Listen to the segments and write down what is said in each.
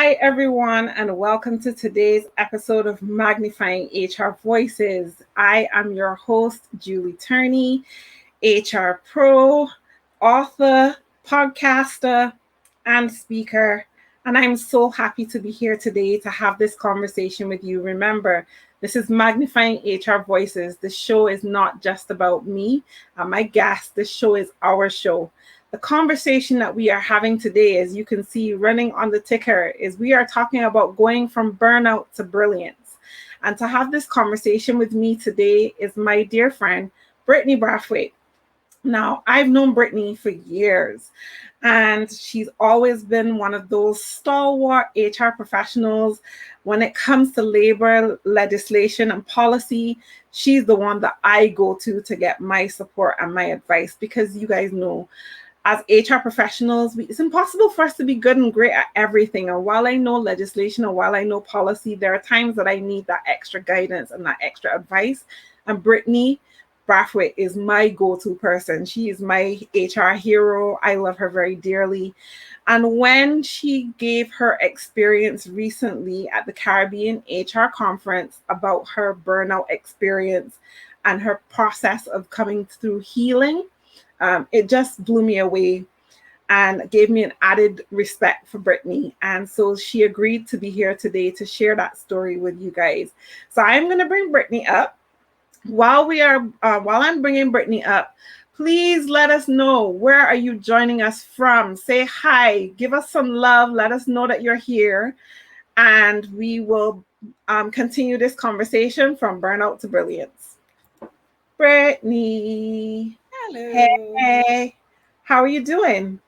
Hi, everyone, and welcome to today's episode of Magnifying HR Voices. I am your host, Julie Turney, HR pro, author, podcaster, and speaker. And I'm so happy to be here today to have this conversation with you. Remember, this is Magnifying HR Voices. The show is not just about me and my guests. This show is our show. The conversation that we are having today, as you can see running on the ticker, is we are talking about going from burnout to brilliance. And to have this conversation with me today is my dear friend, Brittany Brathwaite. Now, I've known Brittany for years, and she's always been one of those stalwart HR professionals when it comes to labor legislation and policy. She's the one that I go to get my support and my advice, because you guys know, as HR professionals, it's impossible for us to be good and great at everything. And while I know legislation and while I know policy, there are times that I need that extra guidance and that extra advice. And Brittany Brathwaite is my go-to person. She is my HR hero. I love her very dearly. And when she gave her experience recently at the Caribbean HR conference about her burnout experience and her process of coming through healing, it just blew me away and gave me an added respect for Brittany. And so she agreed to be here today to share that story with you guys. So I'm going to bring Brittany up. While I'm bringing Brittany up, please let us know, where are you joining us from? Say hi, give us some love, let us know that you're here, and we will continue this conversation from burnout to brilliance. Brittany. Hello. Hey, how are you doing?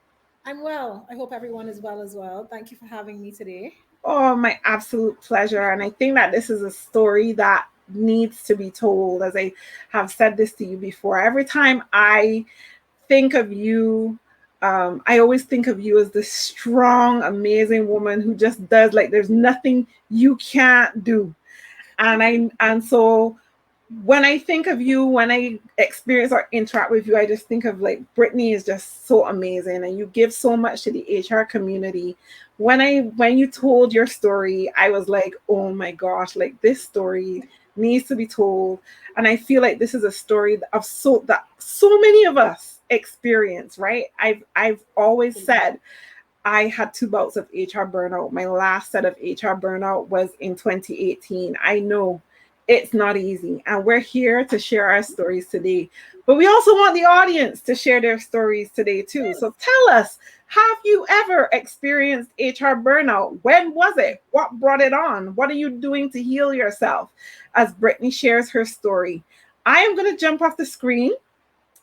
I'm well. I hope everyone is well as well. Thank you for having me today. Oh, my absolute pleasure. And I think that this is a story that needs to be told. As I have said this to you before, every time I think of you, I always think of you as this strong, amazing woman who just does, like, there's nothing you can't do. And so when I think of you, when I experience or interact with you, I just think of, like, Brittany is just so amazing, and you give so much to the HR community. When you told your story, I was like, oh my gosh, like, this story needs to be told. And I feel like this is a story of that so many of us experience, right? I've always said I had 2 bouts of HR burnout. My last set of HR burnout was in 2018. I know it's not easy, and we're here to share our stories today. But we also want the audience to share their stories today too. So tell us, have you ever experienced HR burnout? When was it? What brought it on? What are you doing to heal yourself? As Brittany shares her story, I am going to jump off the screen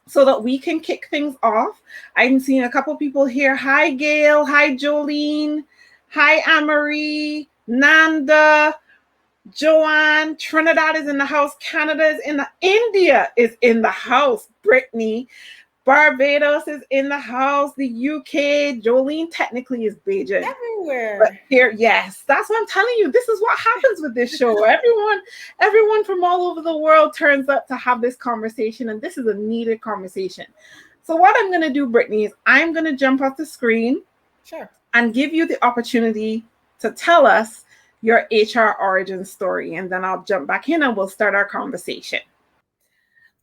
so that we can kick things off. I'm seeing a couple people here. Hi, Gail. Hi, Jolene. Hi, Anne-Marie. Nanda. Joanne. Trinidad is in the house. Canada is in the... India is in the house. Brittany. Barbados is in the house. The UK. Jolene technically is Beijing. But Everywhere. here, yes, that's what I'm telling you. This is what happens with this show. Everyone from all over the world turns up to have this conversation, and this is a needed conversation. So what I'm going to do, Brittany, is I'm going to jump off the screen Sure. and give you the opportunity to tell us your HR origin story, and then I'll jump back in and we'll start our conversation.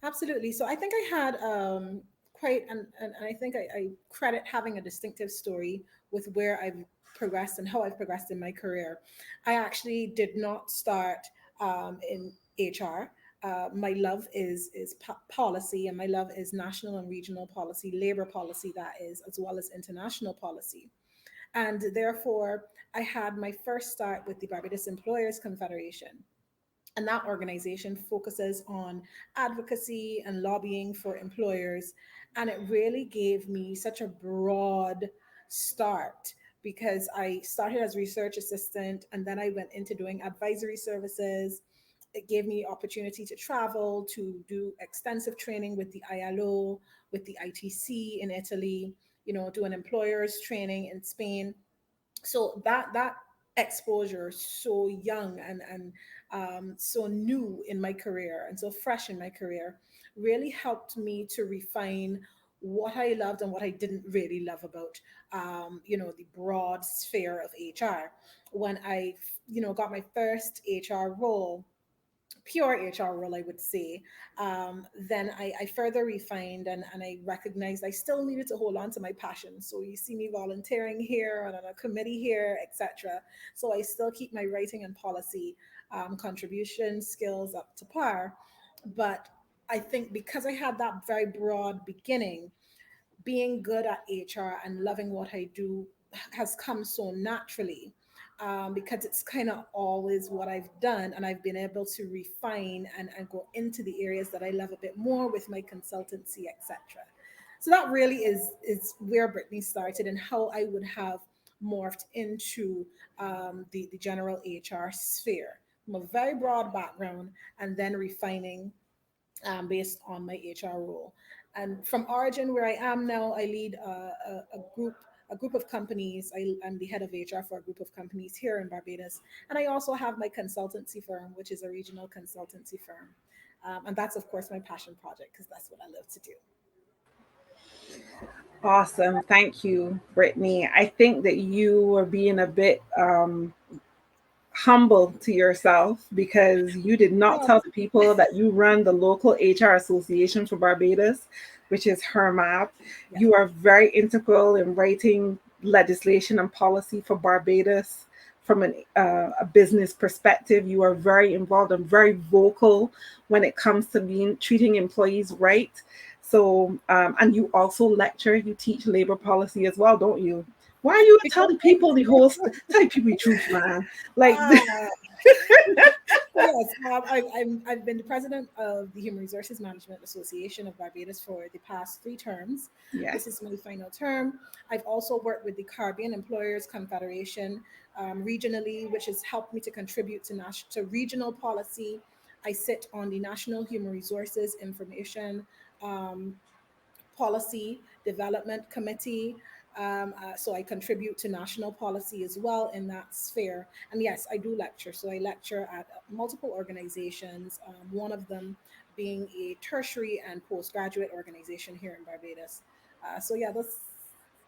Absolutely. So I think I had quite, and I think I credit having a distinctive story with where I've progressed and how I've progressed in my career. I actually did not start in HR. My love is policy, and my love is national and regional policy, labor policy, that is, as well as international policy. And therefore, I had my first start with the Barbados Employers Confederation. And that organization focuses on advocacy and lobbying for employers. And it really gave me such a broad start, because I started as research assistant and then I went into doing advisory services. It gave me opportunity to travel, to do extensive training with the ILO, with the ITC in Italy, do an employers training in Spain. So that exposure, so young and so new in my career and so fresh in my career, really helped me to refine what I loved and what I didn't really love about, the broad sphere of HR. When I, got my first HR role, pure HR role, I would say, then I further refined, and I recognized I still needed to hold on to my passion. So you see me volunteering here and on a committee here, etc. So I still keep my writing and policy contribution skills up to par. But I think because I had that very broad beginning, being good at HR and loving what I do has come so naturally, because it's kind of always what I've done, and I've been able to refine and go into the areas that I love a bit more with my consultancy, etc. So that really is where Brittany started and how I would have morphed into the general HR sphere from a very broad background and then refining based on my HR role. And from origin, where I am now, I lead a group of companies. I'm the head of HR for a group of companies here in Barbados, and I also have my consultancy firm, which is a regional consultancy firm, and that's of course my passion project because that's what I love to do. Awesome. Thank you, Brittany. I think that you were being a bit humble to yourself because you did not tell Yes, the people that you run the local HR association for Barbados, which is HRMAB. yes. You are very integral in writing legislation and policy for Barbados from a business perspective. You are very involved and very vocal when it comes to being treating employees right. So, and you also lecture, you teach labor policy as well, don't you? Why are you telling people the whole tell people the truth, man? Like, Ah, yes, I've been the president of the Human Resources Management Association of Barbados for the past 3 terms. yes, This is my final term. I've also worked with the Caribbean Employers Confederation regionally, which has helped me to contribute to regional policy. I sit on the National Human Resources Information um, Policy Development Committee. So I contribute to national policy as well in that sphere. And yes, I do lecture. So I lecture at multiple organizations, one of them being a tertiary and postgraduate organization here in Barbados. So yeah, that's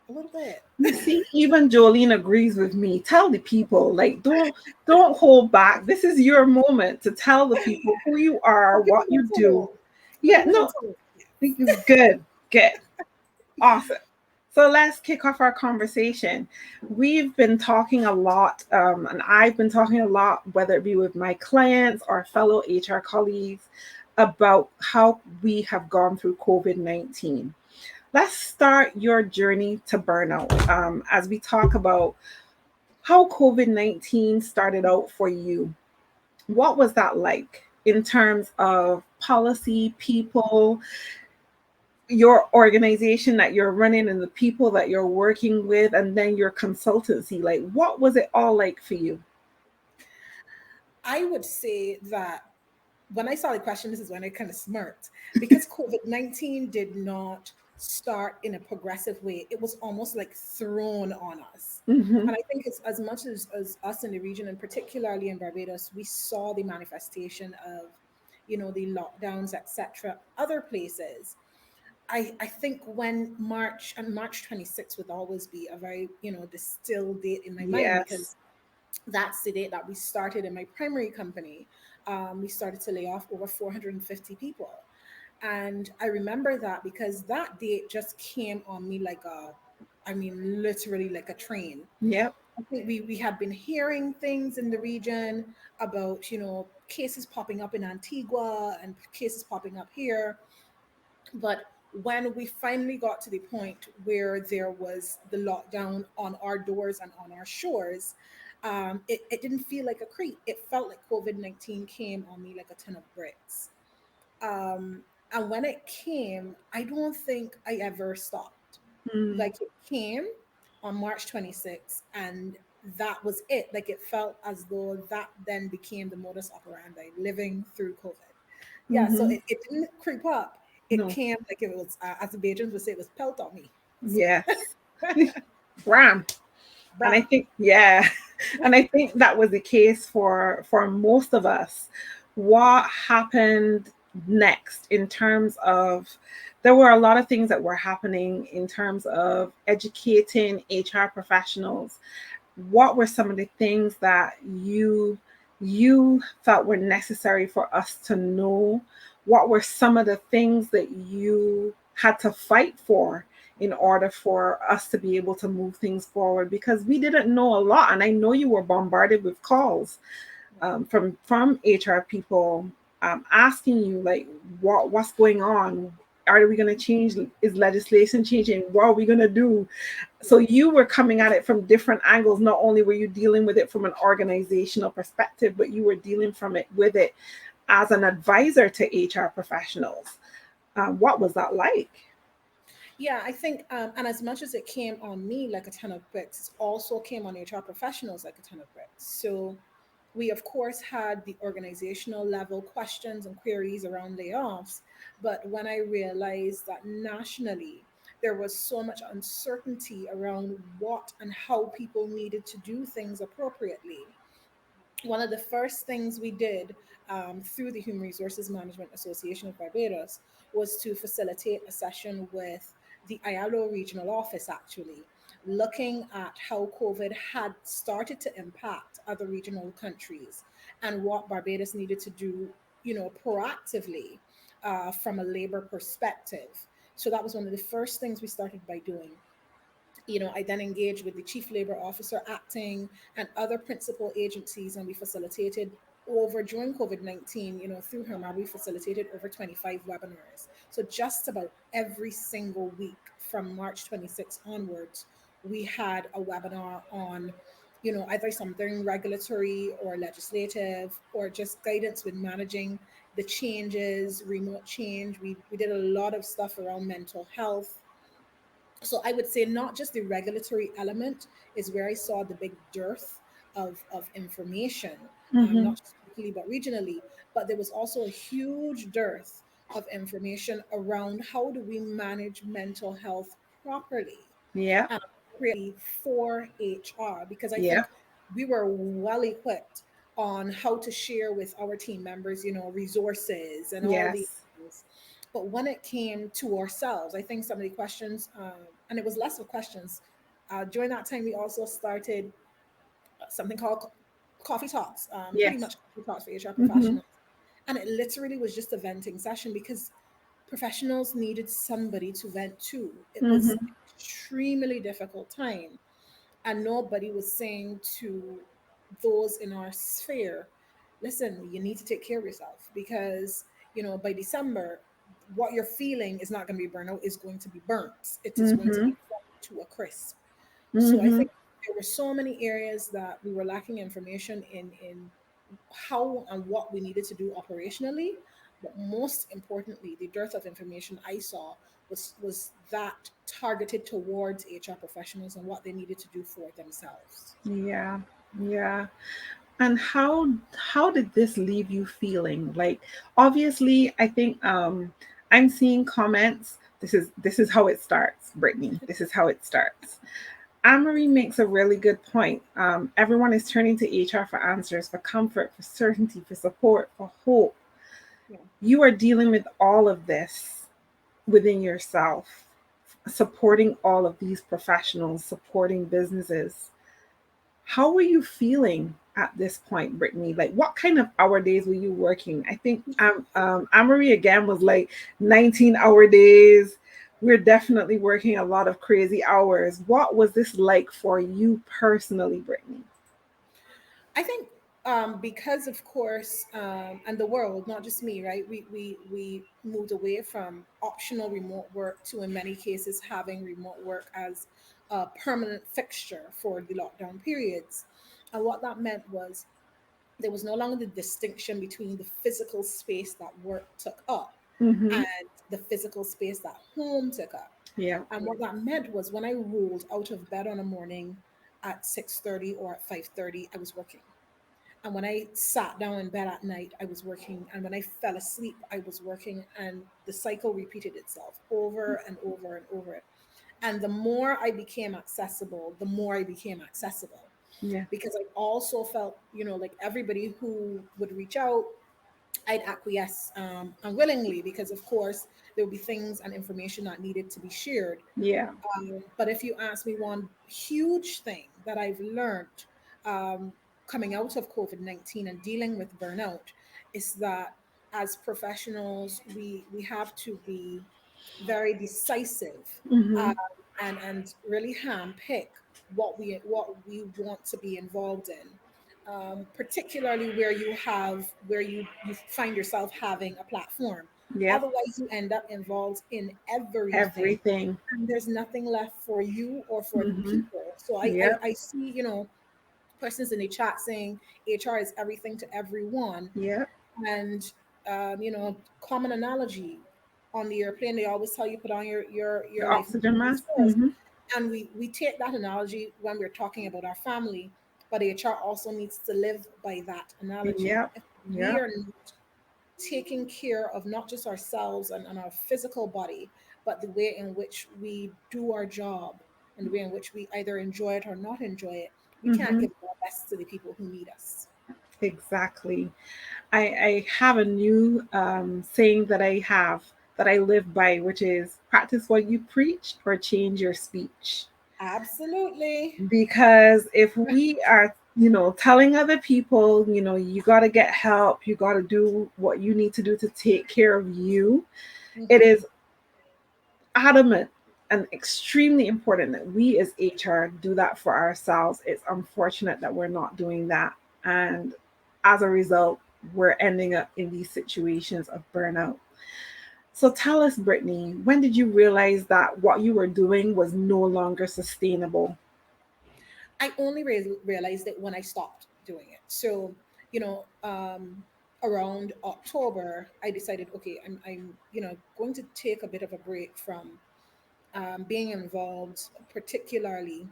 a little bit. you see, even Jolene agrees with me. Tell the people, like, don't hold back. This is your moment to tell the people who you are, But people what you been do. told. But Yeah, people been no, told. good, good. Awesome. So let's kick off our conversation. We've been talking a lot, and I've been talking a lot, whether it be with my clients or fellow HR colleagues, about how we have gone through COVID-19. Let's start your journey to burnout as we talk about how COVID-19 started out for you. What was that like in terms of policy, people, your organization that you're running and the people that you're working with, and then your consultancy? Like, what was it all like for you? I would say that when I saw the question, this is when I kind of smirked because COVID-19 did not start in a progressive way. It was almost like thrown on us. Hmm. And I think it's as much as us in the region, and particularly in Barbados, we saw the manifestation of, the lockdowns, etc. Other places, I think when March 26th would always be a very, distilled date in my mind Yes. because that's the date that we started in my primary company. We started to lay off over 450 people. And I remember that because that date just came on me literally like a train. Yep. I think we had been hearing things in the region about, cases popping up in Antigua and cases popping up here. But when we finally got to the point where there was the lockdown on our doors and on our shores, it didn't feel like a creep. It felt like COVID-19 came on me like a ton of bricks. And when it came, I don't think I ever stopped. Mm. Like it came on March 26th, and that was it. Like it felt as though that then became the modus operandi living through COVID. Yeah, so Hmm. it didn't creep up. It No. came like it was, as the Bajans would say, it was pelt on me. So, Yes. Ram. And I bam. think, yeah, and I think that was the case for most of us. What happened next in terms of, there were a lot of things that were happening in terms of educating HR professionals. What were some of the things that you felt were necessary for us to know? What were some of the things that you had to fight for in order for us to be able to move things forward? Because we didn't know a lot, and I know you were bombarded with calls from HR people asking you like, what's going on? Are we going to change? Is legislation changing? What are we going to do? So you were coming at it from different angles. Not only were you dealing with it from an organizational perspective, but you were dealing from it with it as an advisor to HR professionals. What was that like? Yeah, I think, and as much as it came on me like a ton of bricks, it also came on HR professionals like a ton of bricks. So we, of course, had the organizational level questions and queries around layoffs. But when I realized that nationally, there was so much uncertainty around what and how people needed to do things appropriately, one of the first things we did through the Human Resources Management Association of Barbados was to facilitate a session with the ILO regional office, actually, looking at how COVID had started to impact other regional countries and what Barbados needed to do, proactively from a labor perspective. So that was one of the first things we started by doing. I then engaged with the chief labor officer acting and other principal agencies, and we facilitated over during COVID-19, through HRMAB, we facilitated over 25 webinars. So just about every single week from March 26 onwards, we had a webinar on, either something regulatory or legislative or just guidance with managing the changes, remote change. We did a lot of stuff around mental health. So I would say not just the regulatory element is where I saw the big dearth of information, Mm-hmm. not just locally but regionally, but there was also a huge dearth of information around how do we manage mental health properly Yeah. and appropriately for HR, because I Yeah. think we were well equipped on how to share with our team members, resources and all these Yes. things. But when it came to ourselves, I think some of the questions, and it was less of questions. During that time, we also started something called coffee talks, pretty Yes. much coffee talks for HR Mm-hmm. professionals. And it literally was just a venting session because professionals needed somebody to vent to. It was Mm-hmm. extremely difficult time, and nobody was saying to those in our sphere, listen, you need to take care of yourself because by December, what you're feeling is not going to be burnout, is going to be burnt. It is going to Mm-hmm. be burnt to a crisp. So I Mm-hmm. think there were so many areas that we were lacking information in how and what we needed to do operationally. But most importantly, the dearth of information I saw was that targeted towards HR professionals and what they needed to do for themselves. Yeah. Yeah. And how did this leave you feeling? Like, obviously, I think I'm seeing comments. This is how it starts, Brittany. This is how it starts. Anne-Marie makes a really good point. Everyone is turning to HR for answers, for comfort, for certainty, for support, for hope. Yeah. You are dealing with all of this within yourself, supporting all of these professionals, supporting businesses. How were you feeling at this point, Brittany? Like, what kind of hour days were you working? I think Amory again was like 19-hour days. We're definitely working a lot of crazy hours. What was this like for you personally, Brittany? I think because of course, and the world, not just me, right? We moved away from optional remote work to, in many cases, having remote work as a permanent fixture for the lockdown periods. And what that meant was there was no longer the distinction between the physical space that work took up Mm-hmm. and the physical space that home took up. Yeah. And what that meant was when I rolled out of bed on a morning at 6:30 or at 5:30, I was working. And when I sat down in bed at night, I was working. And when I fell asleep, I was working. And the cycle repeated itself over and over and over. And the more I became accessible, the more I became accessible. Yeah. Because I also felt, like everybody who would reach out I'd acquiesce unwillingly because, of course, there would be things and information that needed to be shared. Yeah. But if you ask me one huge thing that I've learned um, coming out of COVID-19 and dealing with burnout is that as professionals, we have to be very decisive Mm-hmm. um, and really handpick what we want to be involved in, particularly where you find yourself having a platform. Yep. Otherwise, you end up involved in everything, Everything. and there's nothing left for you or for the Mm-hmm. people. So Yep. I see, persons in the chat saying HR is everything to everyone, Yep. and common analogy on the airplane, they always tell you put on your The life oxygen insurance mask. first. Mm-hmm. And we take that analogy when we're talking about our family, but HR also needs to live by that analogy. Yep. If we Yep. are not taking care of not just ourselves and our physical body, but the way in which we do our job and the way in which we either enjoy it or not enjoy it, we can't Mm-hmm. give our best to the people who need us. Exactly. I have a new saying that I live by, which is practice what you preach or change your speech. Absolutely. Because if we are, telling other people, you got to get help, you got to do what you need to do to take care of you, it Hmm. is adamant and extremely important that we as HR do that for ourselves. It's unfortunate that we're not doing that. And as a result, we're ending up in these situations of burnout. So tell us, Brittany, when did you realize that what you were doing was no longer sustainable? I only realized it when I stopped doing it. So, you know, around October, I decided, okay, I'm going to take a bit of a break from being involved, particularly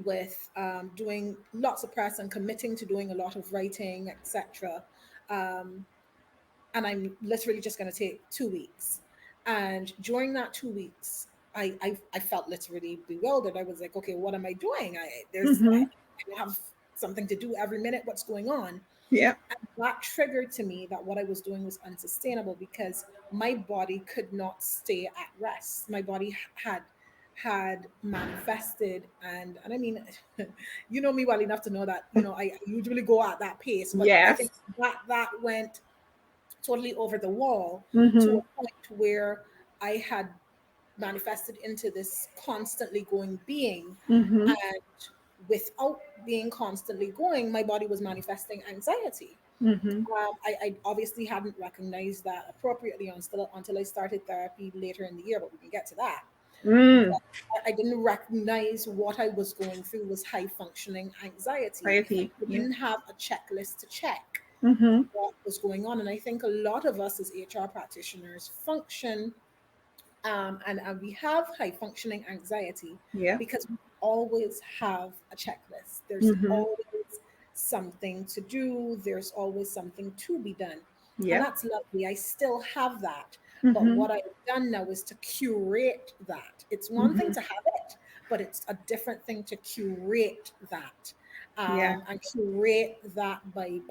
with doing lots of press and committing to doing a lot of writing, etc. Um, and I'm literally just going to take 2 weeks. And during that 2 weeks, I felt literally bewildered. I was like, okay, what am I doing? Mm-hmm. I have something to do every minute. What's going on? Yeah. And that triggered to me that what I was doing was unsustainable because my body could not stay at rest. My body had manifested, and I mean, you know me well enough to know that I usually go at that pace, but I Yes. think that went totally over the wall to Mm-hmm. a point where I had manifested into this constantly going being. Mm-hmm. And without being constantly going, my body was manifesting anxiety. Mm-hmm. I obviously hadn't recognized that appropriately until I started therapy later in the year, but we can get to that. Mm. But I didn't recognize what I was going through was high functioning anxiety because Piety. I Yeah. didn't have a checklist to check Mm-hmm. what was going on. And I think a lot of us as HR practitioners function and we have high functioning anxiety Yeah. because we always have a checklist. There's Mm-hmm. always something to do, there's always something to be done. And Yeah. that's lovely. I still have that. But Mm-hmm. what I've done now is to curate that. It's one thing Mm-hmm. to have it, but it's a different thing to curate that. Yeah. And curate that by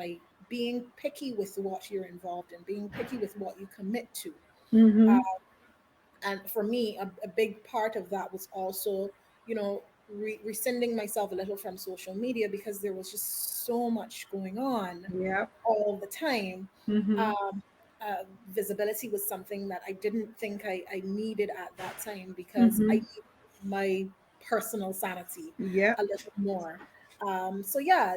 being picky with what you're involved in, being picky with what you commit to. Mm-hmm. And for me, a big part of that was also, rescinding myself a little from social media because there was just so much going on Yeah. all the time. Mm-hmm. Um, Visibility was something that I didn't think I needed at that time because I Mm-hmm. needed my personal sanity Yeah. a little more. So yeah,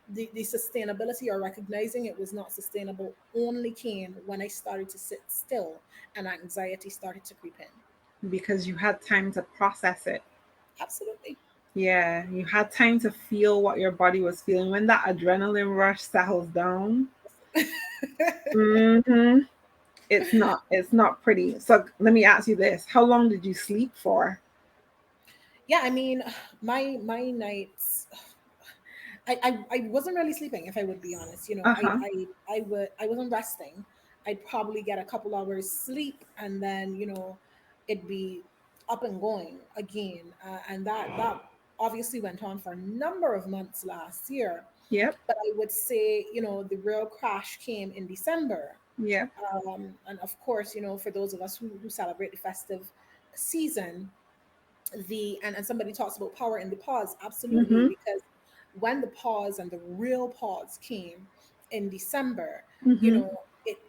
the sustainability or recognizing it was not sustainable only came when I started to sit still and anxiety started to creep in. Because you had time to process it. Absolutely. Yeah, you had time to feel what your body was feeling when that adrenaline rush settles down. Mm-hmm. It's not pretty. So let me ask you this: how long did you sleep for? Yeah, I mean, my nights, I wasn't really sleeping, if I would be honest. Uh huh. I wasn't resting. I'd probably get a couple hours sleep, and then it'd be up and going again, and that obviously went on for a number of months last year. Yep. But I would say, the real crash came in December. Yep. And of course, for those of us who celebrate the festive season, and somebody talks about power in the pause, absolutely, Mm-hmm. because when the pause and the real pause came in December, Mm-hmm.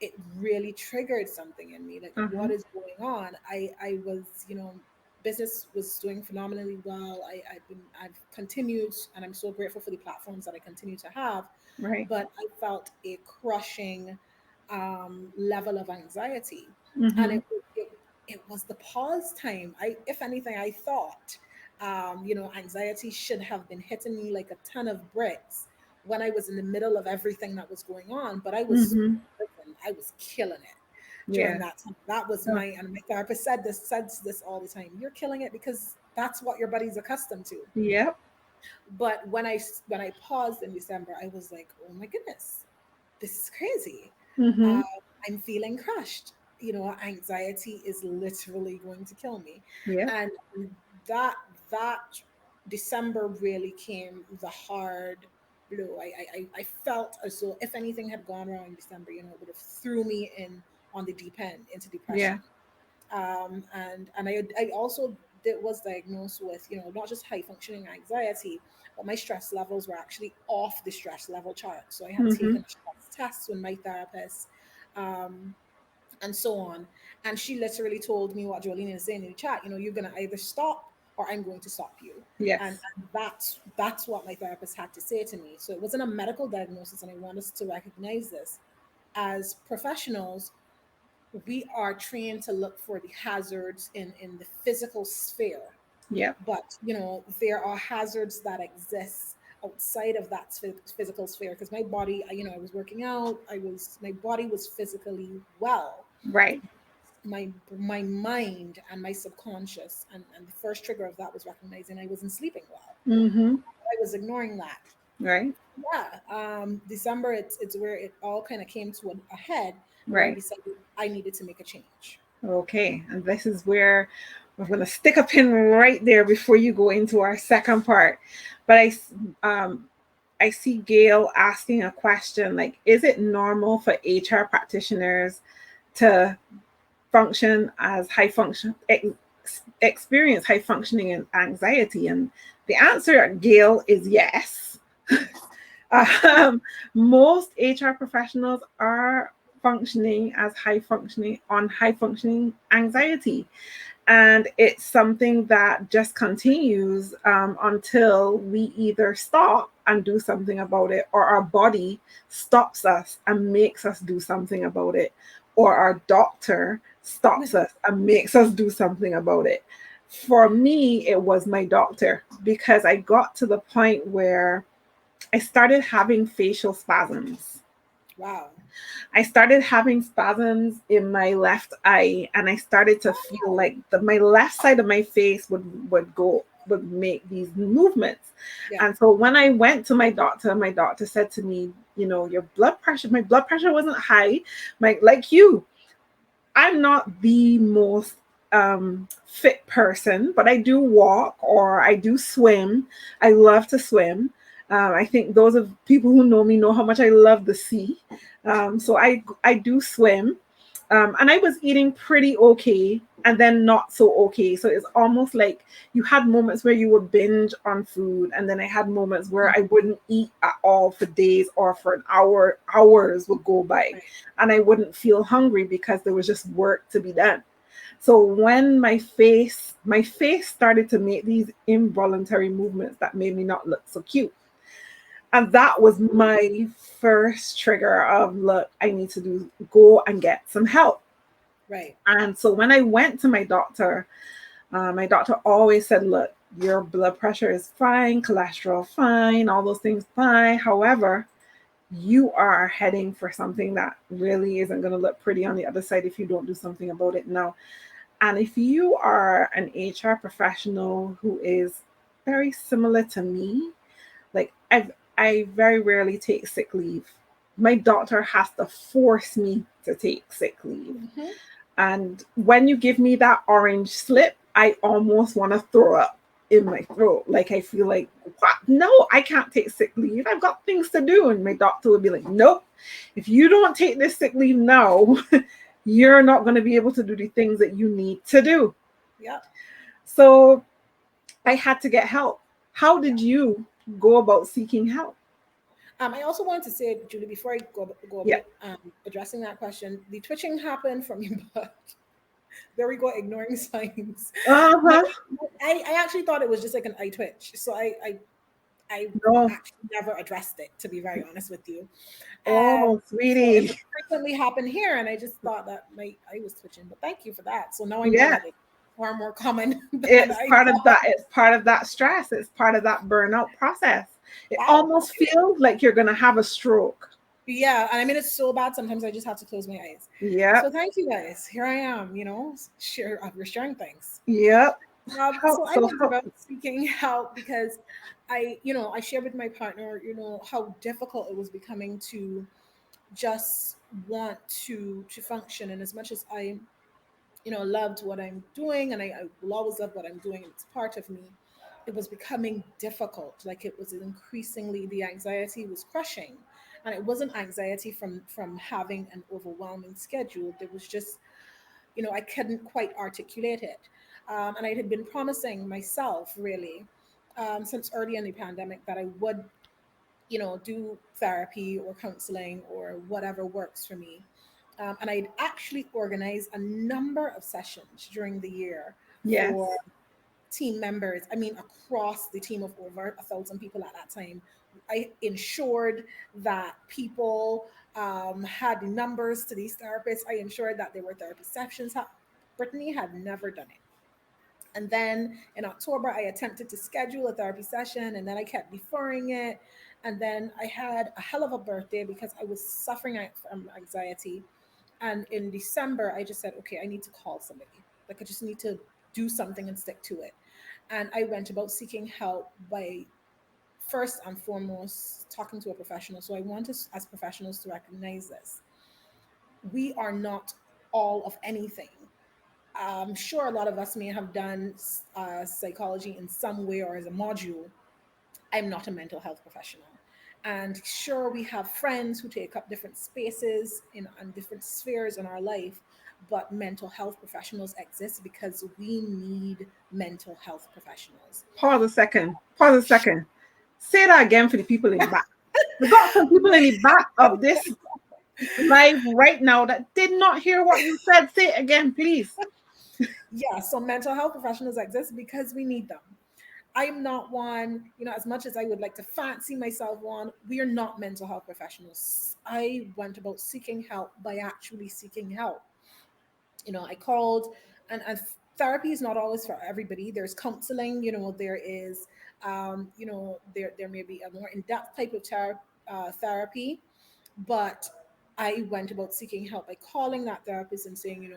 it really triggered something in me. Like, Uh-huh. what is going on? I was, business was doing phenomenally well. I've continued, and I'm so grateful for the platforms that I continue to have, Right. but I felt a crushing level of anxiety, and Mm-hmm. it was the pause time. If anything, I thought, anxiety should have been hitting me like a ton of bricks when I was in the middle of everything that was going on. But Mm-hmm. listen, I was killing it during Yeah. that time. That was Oh, and my therapist says this all the time. You're killing it because that's what your body's accustomed to. yep. But when I paused in December, I was like, oh my goodness, this is crazy. Mm-hmm. Uh, I'm feeling crushed. Anxiety is literally going to kill me. Yep. And that that December really came the hard blow. I felt as though if anything had gone wrong in December, it would have threw me in on the deep end into depression. Yeah. And I also was diagnosed with, not just high functioning anxiety, but my stress levels were actually off the stress level chart. So I had Mm-hmm. taken a stress test with my therapist, um, and so on. And she literally told me what Jolene is saying in the chat. You're gonna either stop or I'm going to stop you. And, Yes. and that's what my therapist had to say to me. So it wasn't a medical diagnosis, and I want us to recognize this as professionals. We are trained to look for the hazards in the physical sphere, Yep. but there are hazards that exist outside of that physical sphere. Because my body, I was working out, my body was physically well. Right. My mind and my subconscious, and the first trigger of that was recognizing I wasn't sleeping well. Mm-hmm. I was ignoring that. Right. Yeah, December, it's where it all kind of came to a head, where I Right. decided I needed to make a change. Okay. And this is where we're going to stick a pin right there before you go into our second part. But um, I see Gail asking a question like, is it normal for HR practitioners to function as high function, experience high functioning and anxiety? And the answer, Gail, is yes. Most HR professionals are functioning as high functioning anxiety, and it's something that just continues until we either stop and do something about it, or our body stops us and makes us do something about it, or our doctor stops us and makes us do something about it. For me, it was my doctor, because I got to the point where I started having facial spasms. Wow. I started having spasms in my left eye, and I started to feel Wow. like my left side of my face would make these movements. Yeah. And so when I went to my doctor said to me, your blood pressure, my blood pressure wasn't high. Like you, I'm not the most fit person, but I do walk or I do swim. I love to swim. I think those of people who know me know how much I love the sea. So I do swim. And I was eating pretty okay, and then not so okay. So it's almost like you had moments where you would binge on food, and then I had moments where I wouldn't eat at all for days, or for an hour, hours would go by, Right. and I wouldn't feel hungry because there was just work to be done. So when my face started to make these involuntary movements that made me not look so cute. And that was my first trigger of, look, I need to go and get some help. Right. And so when I went to my doctor always said, look, your blood pressure is fine, cholesterol fine, all those things fine. However, you are heading for something that really isn't going to look pretty on the other side if you don't do something about it now. And if you are an HR professional who is very similar to me, like I very rarely take sick leave. My doctor has to force me to take sick leave. Hmm. And when you give me that orange slip, I almost want to throw up. in my throat. Like I feel like, what? No, I can't take sick leave. I've got things to do. And my doctor would be like, nope, if you don't take this sick leave now, you're not going to be able to do the things that you need to do. Yep. So I had to get help. How Yeah. did you go about seeking help? I also wanted to say, Julie, before I go Yeah. about addressing that question, the twitching happened from your butt. There we go, ignoring signs. My, Uh-huh. I actually thought it was just like an eye twitch, so I No. actually never addressed it, to be very honest with you. Oh, So it sweetie. would frequently happen here, and I just thought that my eye was twitching. But thank you for that. So now I know Yeah. that it's far more common than It's I part of thought. that. It's part of that stress. It's part of that burnout process. It Wow. almost feels like you're going to have a stroke. Yeah, and I mean it's so bad. Sometimes I just have to close my eyes. So Yep. thank you guys. Here I am. We're sharing things. Yep. How So I so went how about seeking help because I shared with my partner, how difficult it was becoming to just want to function. And as much as I, loved what I'm doing, and I will always love what I'm doing, and it's part of me, it was becoming difficult. Like it was increasingly, the anxiety was crushing. And it wasn't anxiety from having an overwhelming schedule. There was just, I couldn't quite articulate it. And I had been promising myself really, since early in the pandemic, that I would, do therapy or counseling or whatever works for me. And I'd actually organized a number of sessions during the year yes. for team members. I mean, across the team of over 1,000 people at that time. I ensured that people had numbers to these therapists. I ensured that there were therapy sessions. Brittany had never done it. And then in October, I attempted to schedule a therapy session, and then I kept deferring it. And then I had a hell of a birthday because I was suffering from anxiety. And in December, I just said, okay, I need to call somebody. Like, I just need to do something and stick to it. And I went about seeking help by first and foremost talking to a professional. So I want us as professionals to recognize this. We are not all of anything. I'm sure a lot of us may have done psychology in some way or as a module. I'm not a mental health professional. And sure, we have friends who take up different spaces in different spheres in our life, but mental health professionals exist because we need mental health professionals. Pause a second. Pause a second. Say that again for the people in the back. We got some people in the back of this live right now that did not hear what you said. Say it again, please. Yeah, so mental health professionals exist because we need them. I am not one, as much as I would like to fancy myself one, we are not mental health professionals. I went about seeking help by actually seeking help. I called, and therapy is not always for everybody. There's counseling, there is, there may be a more in-depth type of therapy, but I went about seeking help by calling that therapist and saying,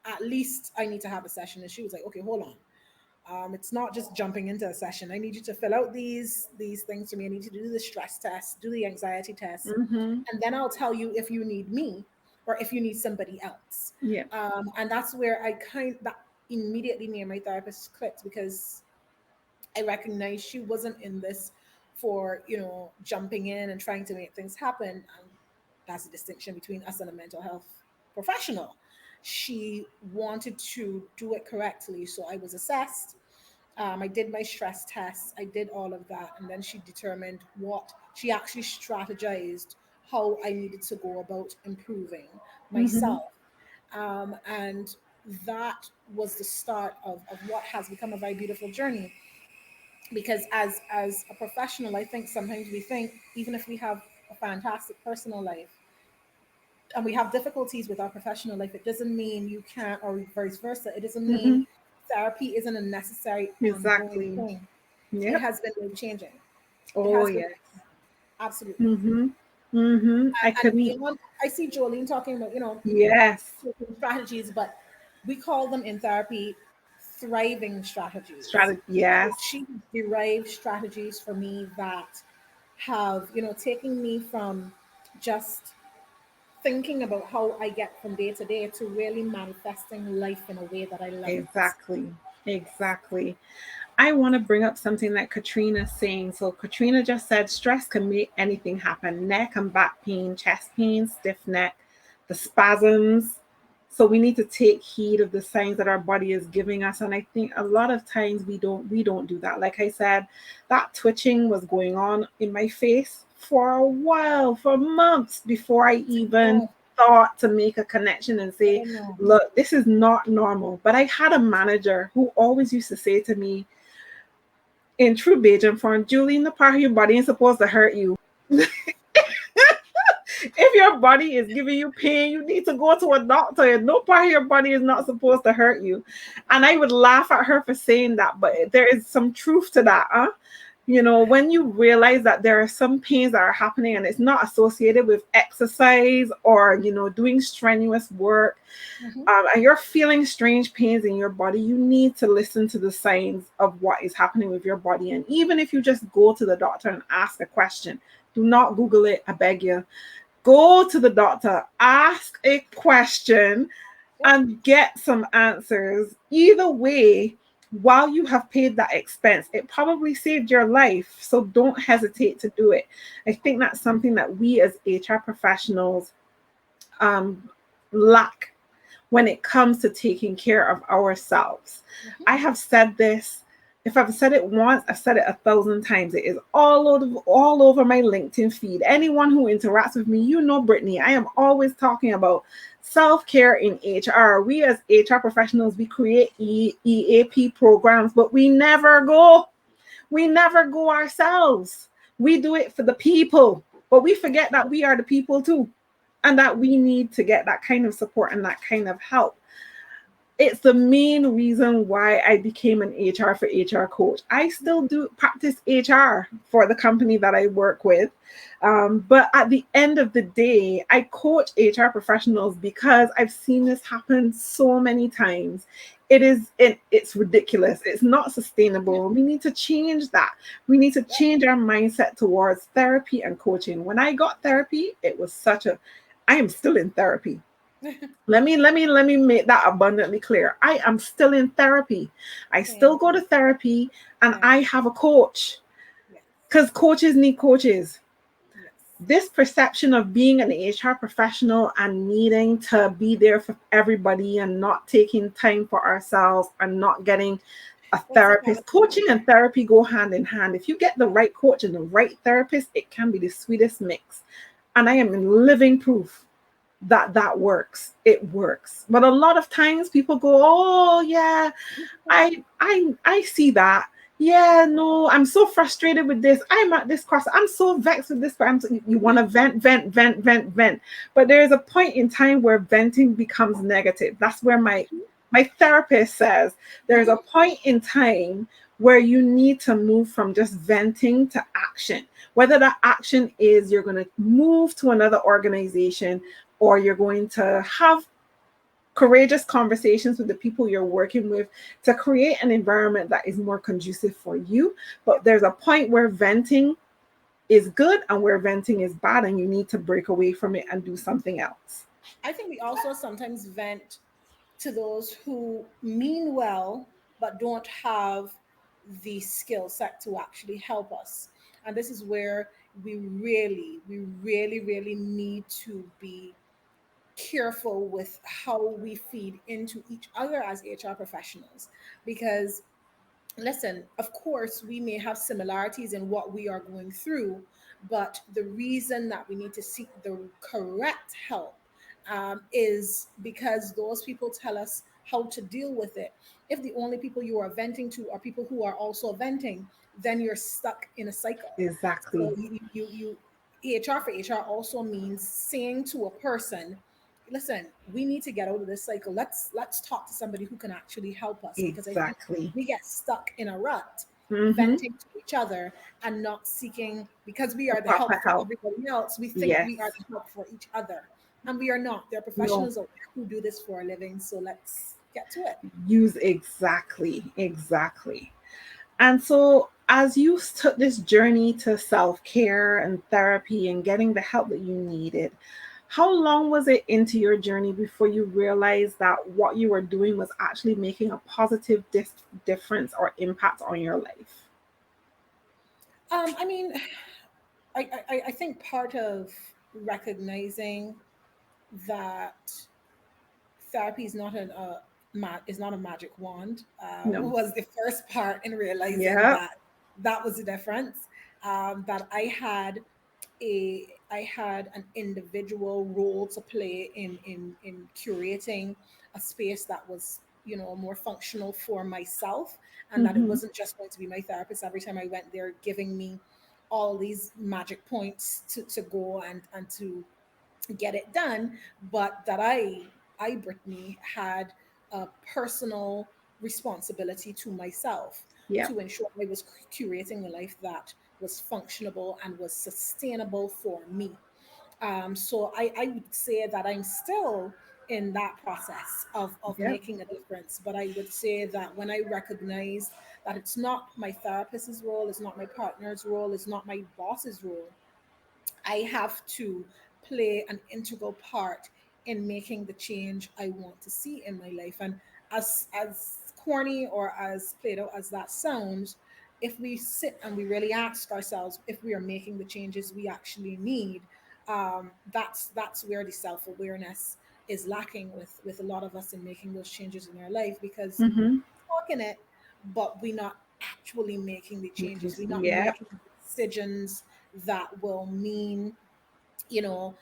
at least I need to have a session. And she was like, okay, hold on. It's not just jumping into a session. I need you to fill out these things for me. I need you to do the stress test, do the anxiety test, Mm-hmm. and then I'll tell you if you need me or if you need somebody else. Yeah. And that's where that immediately me and my therapist clicked, because I recognized she wasn't in this for jumping in and trying to make things happen. And that's the distinction between us and a mental health professional. She wanted to do it correctly, so I was assessed. I did my stress tests. I did all of that. And then she determined what she actually strategized how I needed to go about improving Mm-hmm. myself. And that was the start of what has become a very beautiful journey. Because as a professional, I think sometimes we think, even if we have a fantastic personal life and we have difficulties with our professional life, it doesn't mean you can't, or vice versa. It doesn't mean Mm-hmm. therapy isn't a necessary ongoing Exactly. thing. It Yep. has been life changing. It Oh has been yes. absolutely. Mm-hmm. Mm-hmm. I And couldn't. beyond, I see Jolene talking about, Yes. certain strategies, but we call them in therapy thriving strategies. Strategy. Yes. She derived strategies for me that have, taken me from just thinking about how I get from day to day to really manifesting life in a way that I love it. Exactly. Exactly. I want to bring up something that Katrina's saying. So Katrina just said stress can make anything happen. Neck and back pain, chest pain, stiff neck, the spasms. So we need to take heed of the signs that our body is giving us. And I think a lot of times we don't do that. Like I said, that twitching was going on in my face for a while, for months before I even Oh, thought to make a connection and say, I know. look, this is not normal. But I had a manager who always used to say to me, in true Bajan form, Julie, the part of your body ain't supposed to hurt you. If your body is giving you pain, you need to go to a doctor. And no part of your body is not supposed to hurt you. And I would laugh at her for saying that, but there is some truth to that, huh? When you realize that there are some pains that are happening and it's not associated with exercise or, doing strenuous work, Mhm. and you're feeling strange pains in your body, you need to listen to the signs of what is happening with your body. And even if you just go to the doctor and ask a question, do not Google it, I beg you. Go to the doctor, ask a question, Yep. and get some answers. Either way, while you have paid that expense, it probably saved your life. So don't hesitate to do it. I think that's something that we as HR professionals um, lack when it comes to taking care of ourselves. Mhm. I have said this. If I've said it once, I've said it 1,000 times. It is all over my LinkedIn feed. Anyone who interacts with me, Brittany, I am always talking about self-care in HR. We as HR professionals, we create EAP programs, but we never go. We never go ourselves. We do it for the people, but we forget that we are the people too, and that we need to get that kind of support and that kind of help. It's the main reason why I became an HR for HR coach. I still do practice HR for the company that I work with. But at the end of the day, I coach HR professionals because I've seen this happen so many times. It's ridiculous. It's not sustainable. We need to change that. We need to change our mindset towards therapy and coaching. When I got therapy, it was I am still in therapy. Let me make that abundantly clear. I am still in therapy. I Same. still go to therapy and Same. I have a coach Yes. because coaches need coaches. Yes. This perception of being an HR professional and needing to be there for everybody and not taking time for ourselves and not getting a What's the therapist. fallacy Coaching there? and therapy go hand in hand. If you get the Yeah. right coach and the right therapist, it can be the sweetest mix. And I am in living proof that that works. It works. But a lot of times people go, "Oh yeah, I see that. Yeah, no, I'm so frustrated with this. I'm at this cross. I'm so vexed with this." But you want to vent. But there is a point in time where venting becomes negative. That's where my therapist says there's a Mhm. point in time where you need to move from just venting to action. Whether that action is you're going to move to another organization or you're going to have courageous conversations with the people you're working with to create an environment that is more conducive for you. But Yep. there's a point where venting is good and where venting is bad, and you need to break away from it and do something else. I think we also sometimes vent to those who mean well but don't have the skill set to actually help us. And this is where we really need to be careful with how we feed into each other as HR professionals. Because listen, of course, we may have similarities in what we are going through, but the reason that we need to seek the correct help is because those people tell us how to deal with it. If the only people you are venting to are people who are also venting, then you're stuck in a cycle. So Exactly. HR for HR also means saying to a person, listen, we need to get out of this cycle. Let's talk to somebody who can actually help us, because I think Exactly. we get stuck in a rut Mm-hmm. venting to each other and not seeking, because we The are the proper help for help. everybody else, we think Yes. we are the help for each other, and we are not. There are No. professionals out there who do this for a living, so let's get to it. Use exactly. And so, as you took this journey to self care and therapy and getting the help that you needed, How long was it into your journey before you realized that what you were doing was actually making a positive difference or impact on your life? I mean, I think part of recognizing that therapy is not is not a magic wand, No. was the first part in realizing Yeah. that that was the difference. That I had an individual role to play in curating a space that was, you know, more functional for myself, and that it Mm-hmm. wasn't just going to be my therapist every time I went there giving me all these magic points to go and to get it done, but that Brittany, had a personal responsibility to myself Yeah. to ensure I was curating a life that was functionable and was sustainable for me. So I would say that I'm still in that process of Yeah. making a difference. But I would say that when I recognized that it's not my therapist's role, it's not my partner's role, it's not my boss's role, I have to play an integral part in making the change I want to see in my life. And as corny or as played out as that sounds, if we sit and we really ask ourselves if we are making the changes we actually need, that's where the self awareness is lacking with a lot of us in making those changes in our life, because Mm-hmm. talking it, but we're not actually making the changes. We're not Yeah. making decisions that will mean, you know,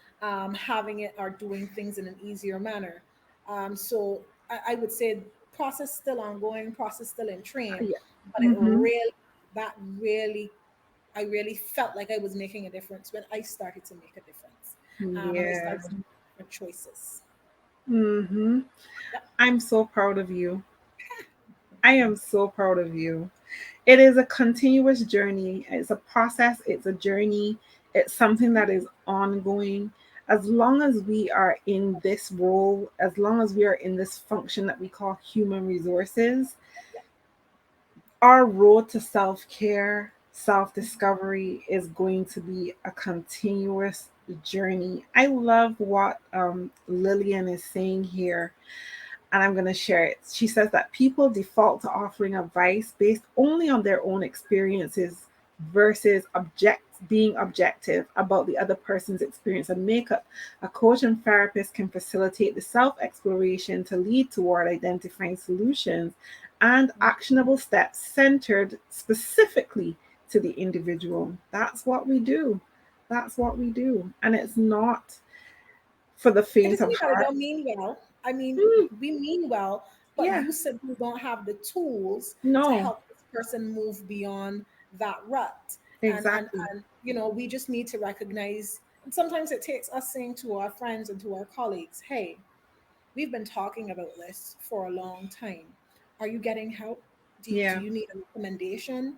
having it or doing things in an easier manner. So I would say process still ongoing, process still in train, Yeah. but it Mm-hmm. really, that really, I really felt like I was making a difference when I started to make a difference, and I Yeah. started to make different choices. Mm-hmm. Yep. I'm so proud of you. I am so proud of you. It is a continuous journey. It's a process, it's a journey, it's something that is ongoing. As long as we are in this role, as long as we are in this function that we call human resources, our road to self care, self discovery is going to be a continuous journey. I love what Lillian is saying here, and I'm going to share it. She says that people default to offering advice based only on their own experiences versus being objective about the other person's experience and makeup. A coach and therapist can facilitate the self-exploration to lead toward identifying solutions and actionable steps centered specifically to the individual. That's what we do. That's what we do. And it's not for the It faint doesn't of mean that I heart. don't mean well. I mean, Mm, we mean well, but yeah, you simply don't have the tools to no, help this person move beyond that rut. exactly. And you know, we just need to recognize. And sometimes it takes us saying to our friends and to our colleagues, "Hey, we've been talking about this for a long time. Are you getting help? Do Yeah. you need a recommendation?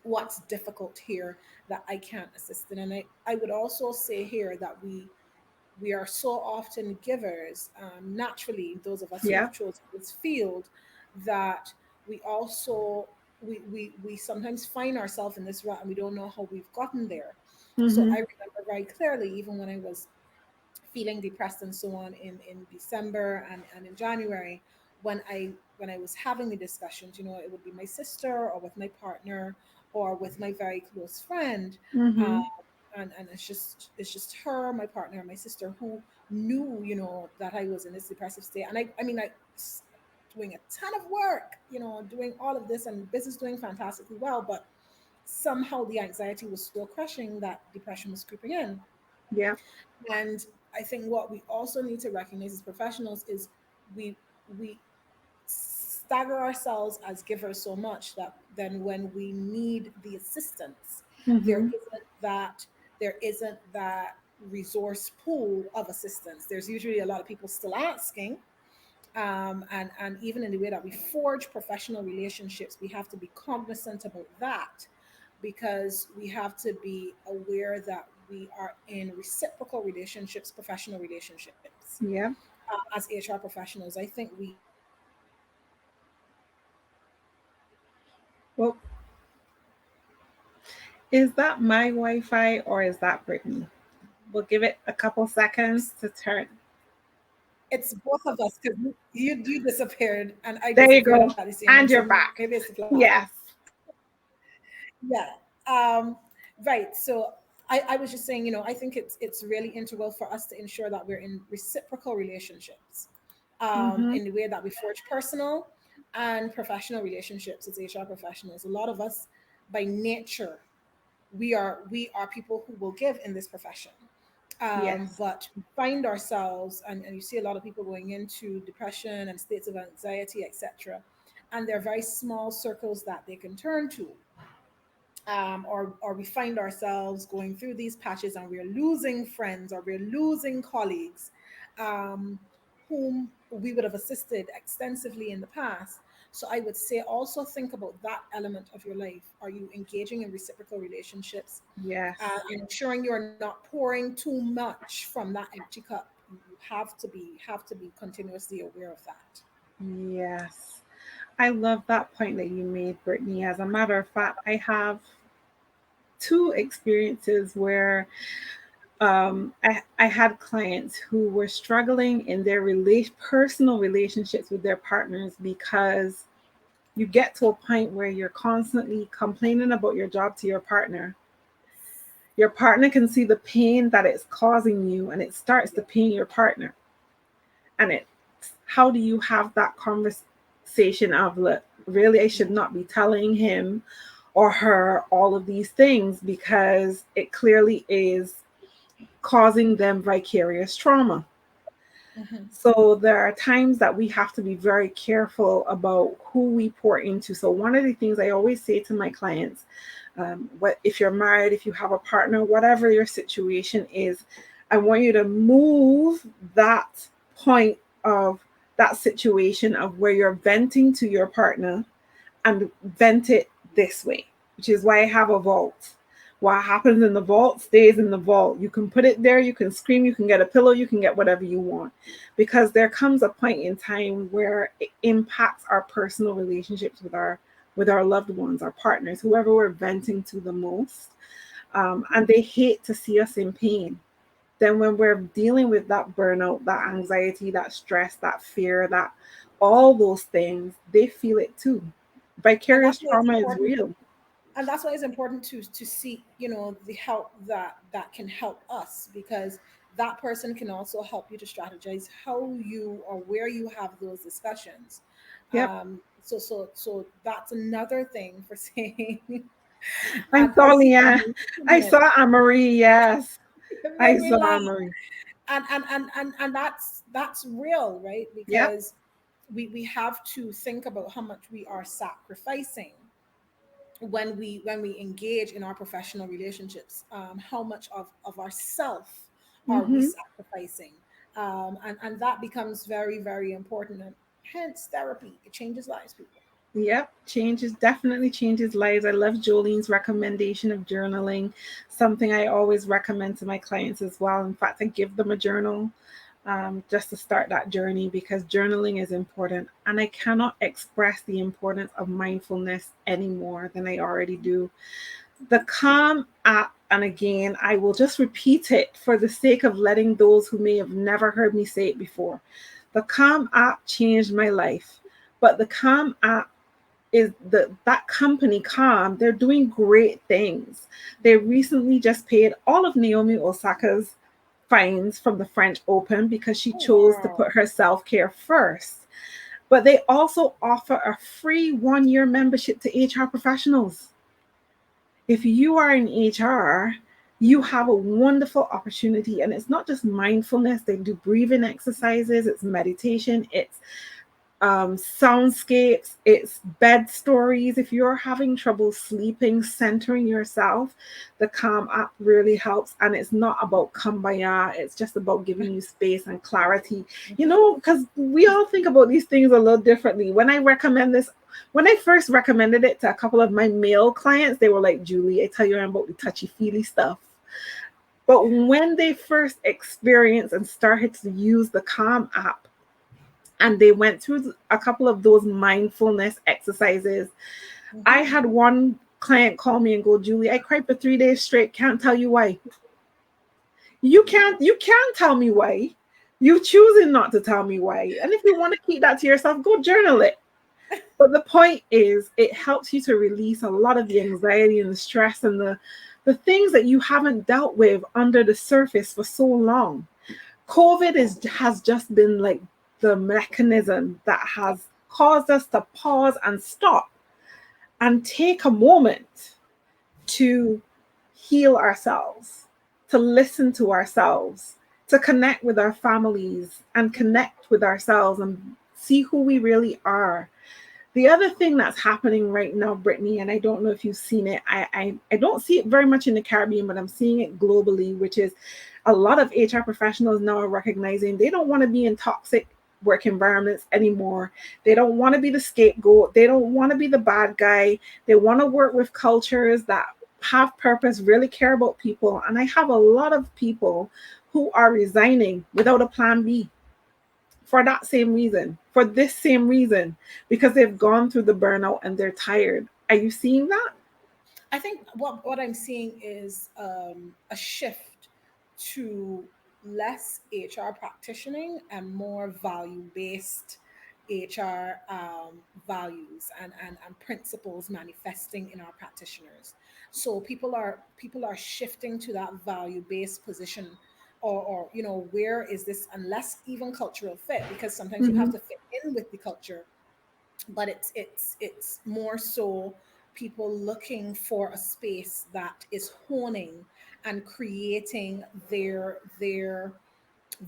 What's difficult here that I can't assist in?" And I would also say here that we are so often givers, naturally, those of us who Yeah. have chosen this field, that we also we sometimes find ourselves in this rut and we don't know how we've gotten there. So Mm-hmm. I remember very clearly, even when I was feeling depressed and so on in December and in January, when I was having the discussions, you know, it would be my sister or with my partner or with my very close friend. Uh, Mm-hmm. and it's just her, my partner, and my sister who knew, you know, that I was in this depressive state. And I mean, doing a ton of work, you know, doing all of this and business doing fantastically well, but somehow the anxiety was so crushing that depression was creeping in. Yeah. And I think what we also need to recognize as professionals is we stagger ourselves as givers so much that then when we need the assistance, there Mm-hmm. isn't that there isn't that resource pool of assistance. There's usually a lot of people still asking, and even in the way that we forge professional relationships, we have to be cognizant about that, because we have to be aware that we are in reciprocal relationships, professional relationships. Yeah. As HR professionals, I think we Well, is that my Wi-Fi or is that Brittany? We'll give it a couple seconds to turn. It's both of us because you disappeared and I There you disappeared go. at the same time. And So you're back. maybe it's the flag. Yes. Yeah. Um, right. So I was just saying, I think it's really integral for us to ensure that we're in reciprocal relationships, Mm-hmm. in the way that we forge personal and professional relationships as HR professionals. A lot of us, by nature, we are people who will give in this profession. Yes. But we find ourselves, and you see a lot of people going into depression and states of anxiety, etc. And there are very small circles that they can turn to, or we find ourselves going through these patches and we're losing friends or we're losing colleagues, um, whom we would have assisted extensively in the past. So I would say also think about that element of your life. Are you engaging in reciprocal relationships, Yes. and ensuring you're not pouring too much from that empty cup? You have to be continuously aware of that. Yes. I love that point that you made, Brittany. As a matter of fact, I have two experiences where I had clients who were struggling in their personal relationships with their partners because you get to a point where you're constantly complaining about your job to your partner. Your partner can see the pain that it's causing you, and it starts to Yeah. pain your partner. And it, how do you have that conversation of, look, really, I should not be telling him or her all of these things because it clearly is causing them vicarious trauma. Mhm. So there are times that we have to be very careful about who we pour into. So one of the things I always say to my clients, what if you're married, if you have a partner, whatever your situation is, I want you to move that point of that situation of where you're venting to your partner and vent it this way, which is why I have a vault. What happens in the vault stays in the vault. You can put it there, you can scream, you can get a pillow, you can get whatever you want. Because there comes a point in time where it impacts our personal relationships with our loved ones, our partners, whoever we're venting to the most. And they hate to see us in pain. Then when we're dealing with that burnout, that anxiety, that stress, that fear, that all those things, they feel it too. And Vicarious that's why it's trauma is important real. and that's why it's important to seek, the help that can help us, because that person can also help you to strategize how you or where you have those discussions. Yep. So that's another thing for saying I'm I see sorry, yeah. Anne-Marie. I saw Anne-Marie, yes. It I made me saw laugh. Anne-Marie. And that's real, right? Yep. Because we have to think about how much we are sacrificing when we engage in our professional relationships. How much of ourself are we Mm-hmm. sacrificing? And that becomes very, very important, and hence therapy. It changes lives, people. Yep, definitely changes lives. I love Jolene's recommendation of journaling, something I always recommend to my clients as well. In fact, I give them a journal just to start that journey because journaling is important. And I cannot express the importance of mindfulness any more than I already do. The Calm app, and again, I will just repeat it for the sake of letting those who may have never heard me say it before. The Calm app changed my life. But the Calm app is that company Calm, they're doing great things. They recently just paid all of Naomi Osaka's fines from the French Open because she Oh, chose to wow. put her self-care first. But they also offer a free 1-year membership to HR professionals. If you are in HR, you have a wonderful opportunity, and it's not just mindfulness. They do breathing exercises, it's meditation, it's soundscapes, it's bed stories. If you're having trouble sleeping, centering yourself, the Calm app really helps. And it's not about kumbaya, it's just about giving you space and clarity, because we all think about these things a little differently. When I first recommended it to a couple of my male clients, they were like, Julie, I tell you I'm about the touchy feely stuff. But when they first experienced and started to use the Calm app, and they went through a couple of those mindfulness exercises. I Mhm. had one client call me and go, Julie, I cried for 3 days straight. Can't tell you why. You can't tell me why. You choosing not to tell me why. And if you want to keep that to yourself, go journal it. But the point is, it helps you to release a lot of the anxiety and the stress and the things that you haven't dealt with under the surface for so long. COVID has just been like the mechanism that has caused us to pause and stop and take a moment to heal ourselves, to listen to ourselves, to connect with our families and connect with ourselves and see who we really are. The other thing that's happening right now, Brittany, and I don't know if you've seen it, I don't see it very much in the Caribbean, but I'm seeing it globally, which is a lot of HR professionals now are recognizing they don't want to be in toxic work environments anymore. They don't want to be the scapegoat. They don't want to be the bad guy. They want to work with cultures that have purpose, really care about people. And I have a lot of people who are resigning without a plan B for that same reason, for this same reason, because they've gone through the burnout and they're tired. Are you seeing that? I think what I'm seeing is a shift to less HR practicing and more value based HR values and principles manifesting in our practitioners. So people are shifting to that value based position, or where is this, and less even cultural fit, because sometimes you have Mm-hmm. to fit in with the culture, but it's more so people looking for a space that is honing and creating their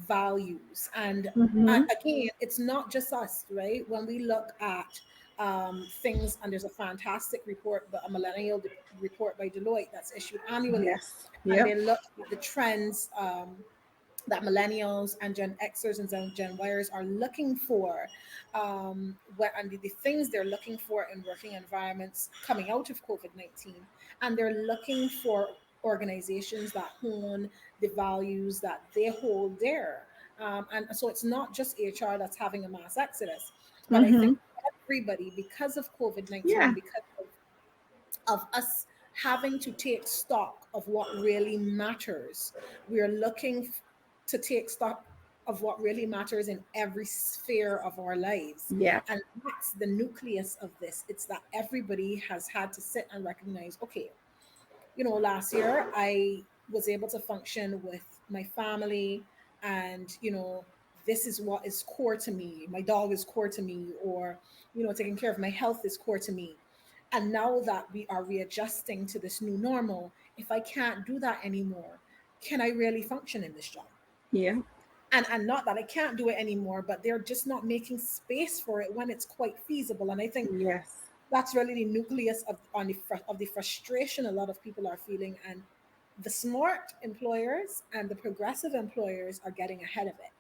values. And Mm-hmm. again, it's not just us, right? When we look at things, and there's a fantastic report, but a report by Deloitte that's issued annually, Yes. and Yep. they look at the trends that millennials and Gen Xers and Gen Yers are looking for, and the things they're looking for in working environments coming out of COVID 19. And they're looking for organizations that hone the values that they hold dear. And so it's not just HR that's having a mass exodus, but I Mm-hmm. think everybody, because of COVID 19 Yeah. and because of us having to take stock of what really matters. We are looking to take stock of what really matters in every sphere of our lives. Yeah. And that's the nucleus of this. It's that everybody has had to sit and recognize, okay, last year I was able to function with my family, and this is what is core to me. My dog is core to me, or taking care of my health is core to me. And now that we are readjusting to this new normal, if I can't do that anymore, can I really function in this job? Yeah. And not that I can't do it anymore, but they're just not making space for it when it's quite feasible. And I think Yes. that's really the nucleus of the frustration a lot of people are feeling. And the smart employers and the progressive employers are getting ahead of it,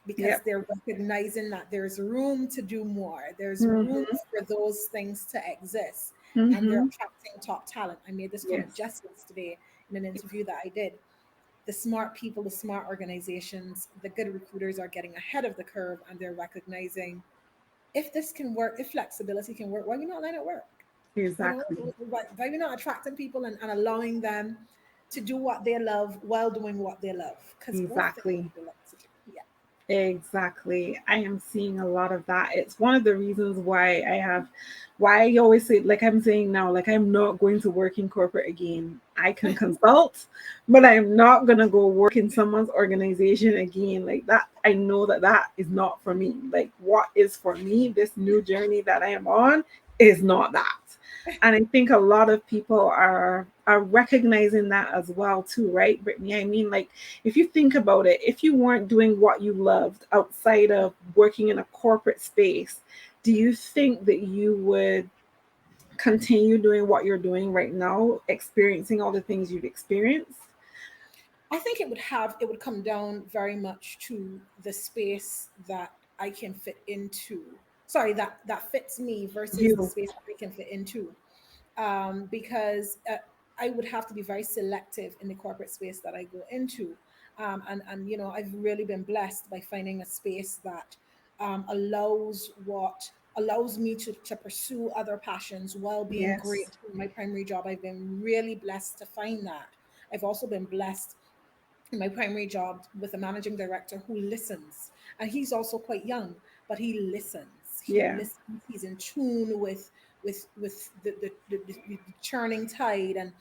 because Yep. they're recognizing that there's room to do more, there's room Mm-hmm. for those things to exist, and they're Mm-hmm. attracting top talent. I made this comment Yes. just yesterday in an interview that I did. The smart people, the smart organizations, the good recruiters are getting ahead of the curve, and they're recognizing, if this can work, if flexibility can work, why are we not letting it work? Exactly. Why are we not attracting people and allowing them to do what they love while doing what they love? Because both things Exactly. they love to do. Yeah. Exactly. I am seeing a lot of that. It's one of the reasons why I always say, like I'm saying now, like I'm not going to work in corporate again. I can consult, but I'm not going to go work in someone's organization again. Like that, I know that that is not for me. Like what is for me, this new journey that I am on, is not that. And I think a lot of people are recognizing that as well too, right, Brittany? I mean, like if you think about it, if you weren't doing what you loved outside of working in a corporate space, do you think that you would continue doing what you're doing right now, experiencing all the things you've experienced? I think it would come down very much to the space that I can fit into. Sorry, that fits me versus the You, space that I can fit into. Because I would have to be very selective in the corporate space that I go into. And I've really been blessed by finding a space that allows me to pursue other passions while being yes. great in my primary job. I've been really blessed to find that. I've also been blessed my primary job with a managing director who listens, and he's also quite young, but he listens. He Yeah. listens. He's in tune with the churning tide, and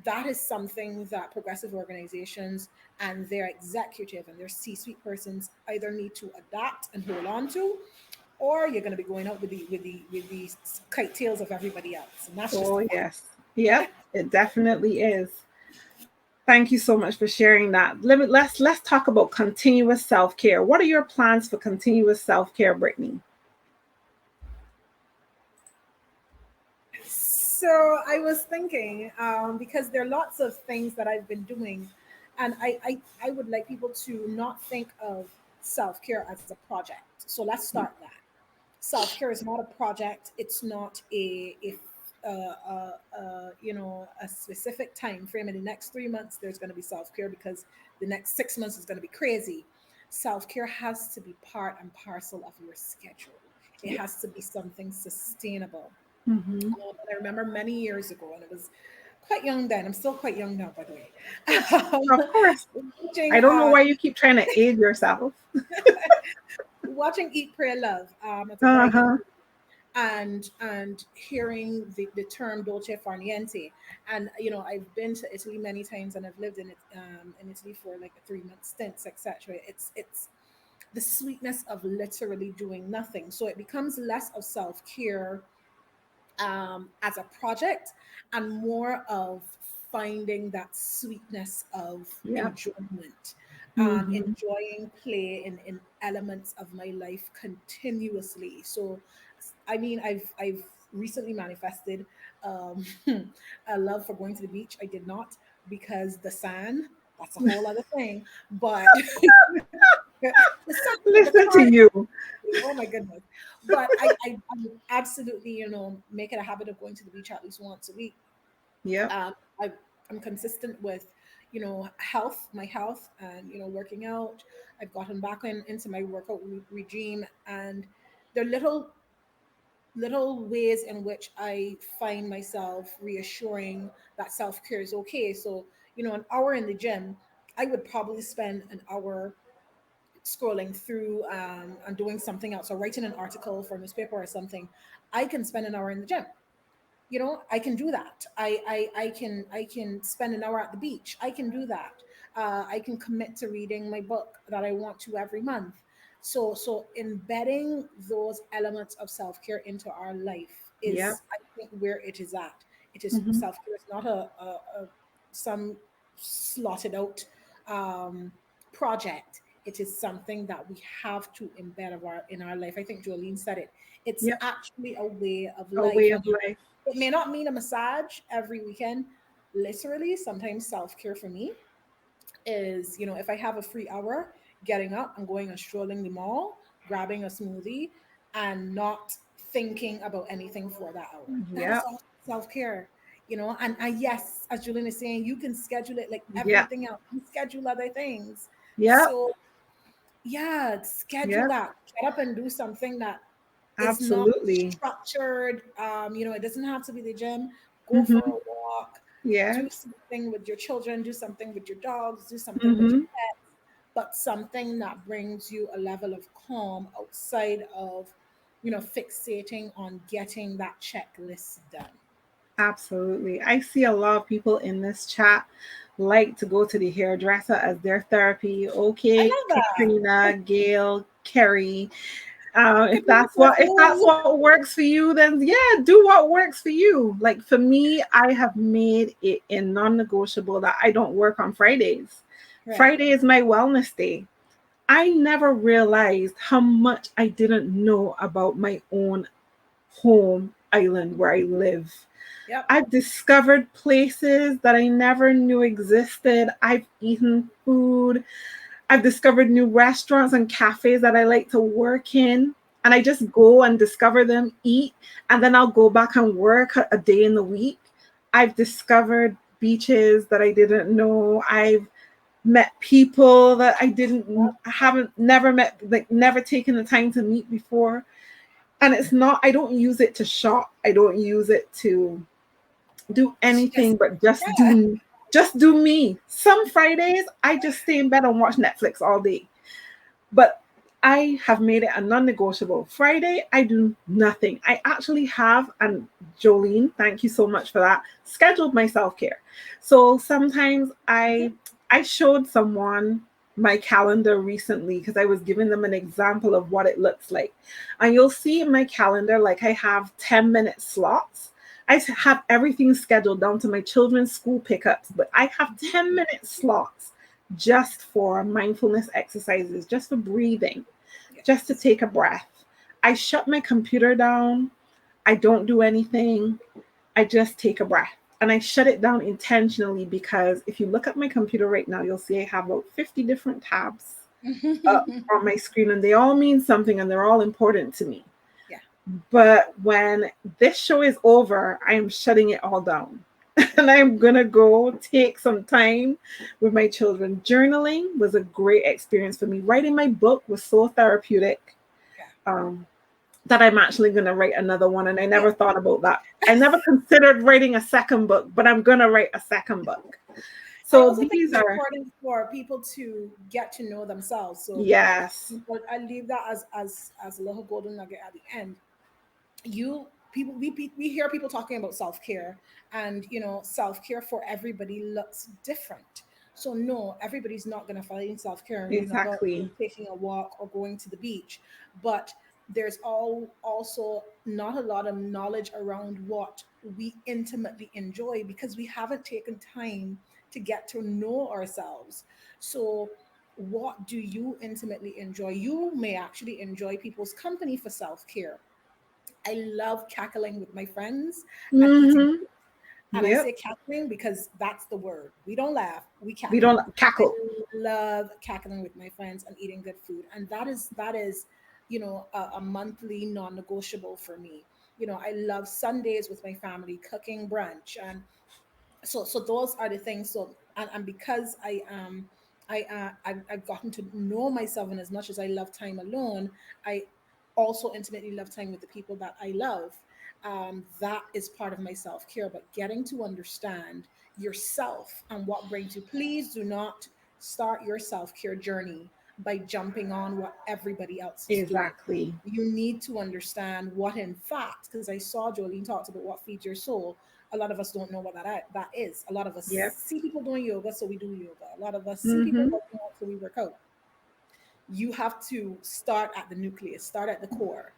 that is something that progressive organizations and their executive and their C-suite persons either need to adapt and hold on to, or you're going to be going out with the kite tails of everybody else, and that's just Oh, a fact. yes. Yep, it definitely is. Thank you so much for sharing that. Let's talk about continuous self-care. What are your plans for continuous self-care, Brittany? So I was thinking, because there are lots of things that I've been doing, and I would like people to not think of self care as a project. So let's start that. Self care is not a project. It's not a specific time frame. In the next 3 months, there's going to be self care because the next 6 months is going to be crazy. Self care has to be part and parcel of your schedule. It Yeah. has to be something sustainable. Mm-hmm. And I remember many years ago, and it was quite young then. I'm still quite young now, by the way. Of course. Watching, I don't know why you keep trying to age yourself. watching Eat, Pray, Love as a bride and Uh-huh. and hearing the term dolce far niente. And I've been to Italy many times, and I've lived in Italy for like a 3 month stints, etc. It's the sweetness of literally doing nothing. So it becomes less of self care as a project and more of finding that sweetness of Yep. enjoyment, Mm-hmm. enjoying play in elements of my life continuously. So, I mean, I've recently manifested um, a love for going to the beach. I did not, because the sand, that's a whole other thing. But the sand, the Listen to car, you. oh my goodness. But I absolutely, make it a habit of going to the beach at least once a week. Yep. I, I'm consistent with, my health, and, working out. I've gotten back into my workout regime, and there are little ways in which I find myself reassuring that self care is okay. So, an hour in the gym, I would probably spend an hour scrolling through and doing something else, or writing an article for a newspaper or something. I can spend an hour in the gym. I can do that. I can spend an hour at the beach. I can do that. I can commit to reading my book that I want to every month. So embedding those elements of self-care into our life Yep. is, I think, where it is at. It is Mm-hmm. self-care is not a some slotted out um, project. It is something that we have to embed in our life. I think Jolene said it. It's Yep. actually a way of A life. way And of life. it may not mean a massage every weekend. Literally, sometimes self care for me is, if I have a free hour, getting up and going and strolling the mall, grabbing a smoothie, and not thinking about anything for that hour. That is Yep. also self care. And yes, as Julian is saying, you can schedule it like Yep. everything else. You schedule other things. Yep. So yeah, schedule Yep. that. Get up and do something that is not Absolutely. structured. It doesn't have to be the gym. Go Mm-hmm. for a walk, Yes. do something with your children, do something with your dogs, do something with your Mm-hmm. pets, but something that brings you a level of calm outside of, fixating on getting that checklist done. Absolutely. I see a lot of people in this chat like to go to the hairdresser as their therapy. I Okay, love that. Katrina, Gail, Kerry. Could If be that's for what who? works for you, then yeah, do what works for you. Like for me, I have made it a non-negotiable that I don't work on Fridays. Right. Friday is my wellness day. I never realized how much I didn't know about my own home island where I live. Yep. I've discovered places that I never knew existed. I've eaten food. I've discovered new restaurants and cafes that I like to work in. And I just go and discover them, eat, and then I'll go back and work a day in the week. I've discovered beaches that I didn't know. I've met people that I haven't never met, like never taken the time to meet before. And it's not, I don't use it to shop. I don't use it to do It's anything just, but just yeah. do. Just do me. Some Fridays, I just stay in bed and watch Netflix all day. But I have made it a non-negotiable. Friday, I do nothing. I actually have, and Jolene, thank you so much for that, scheduled my self-care. So sometimes I showed someone my calendar recently because I was giving them an example of what it looks like. And you'll see in my calendar, like I have 10-minute slots. I have everything scheduled down to my children's school pickups, but I have 10-minute slots just for mindfulness exercises, just for breathing, just to Yes. take a breath. I shut my computer down. I don't do anything. I just take a breath. And I shut it down intentionally because if you look at my computer right now, you'll see I have about 50 different tabs up on my screen, and they all mean something and they're all important to me. Yeah. But when this show is over, I am shutting it all down. And I'm going to go take some time with my children. Journaling was a great experience for me. Writing my book was so therapeutic, Yeah. um, that I'm actually going to write another one. And I Yeah. never thought about that. I never considered writing a second book, but I'm going to write a second book. I So also think these it's are, important for people to get to know themselves. So, yes, but I leave that as a little golden nugget at the end. You people we hear people talking about self-care, and self-care for everybody looks different. So no, everybody's not going to find self-care and about exactly. taking a walk or going to the beach, but there's also not a lot of knowledge around what we intimately enjoy because we haven't taken time to get to know ourselves. So what do you intimately enjoy? You may actually enjoy people's company for self-care. I love cackling with my friends and eating. Mm-hmm. And I Yep. say cackling because that's the word. We don't laugh, we We cackle. don't I cackle. love cackling with my friends and eating good food. And that is a monthly non-negotiable for me. I love Sundays with my family cooking brunch, and so those are the things. So and because I've gotten to know myself, and as much as I love time alone, I also intimately love time with the people that I love. That is part of my self-care, but getting to understand yourself and what brings you. Please do not start your self-care journey by jumping on what everybody else is doing. Exactly. You need to understand what, in fact, because I saw Jolene talked about what feeds your soul. A lot of us don't know what that is. A lot of us Yep. see people doing yoga, so we do yoga. A lot of us see people Mm-hmm. working out, so we work out. You have to start at the nucleus, start at the core.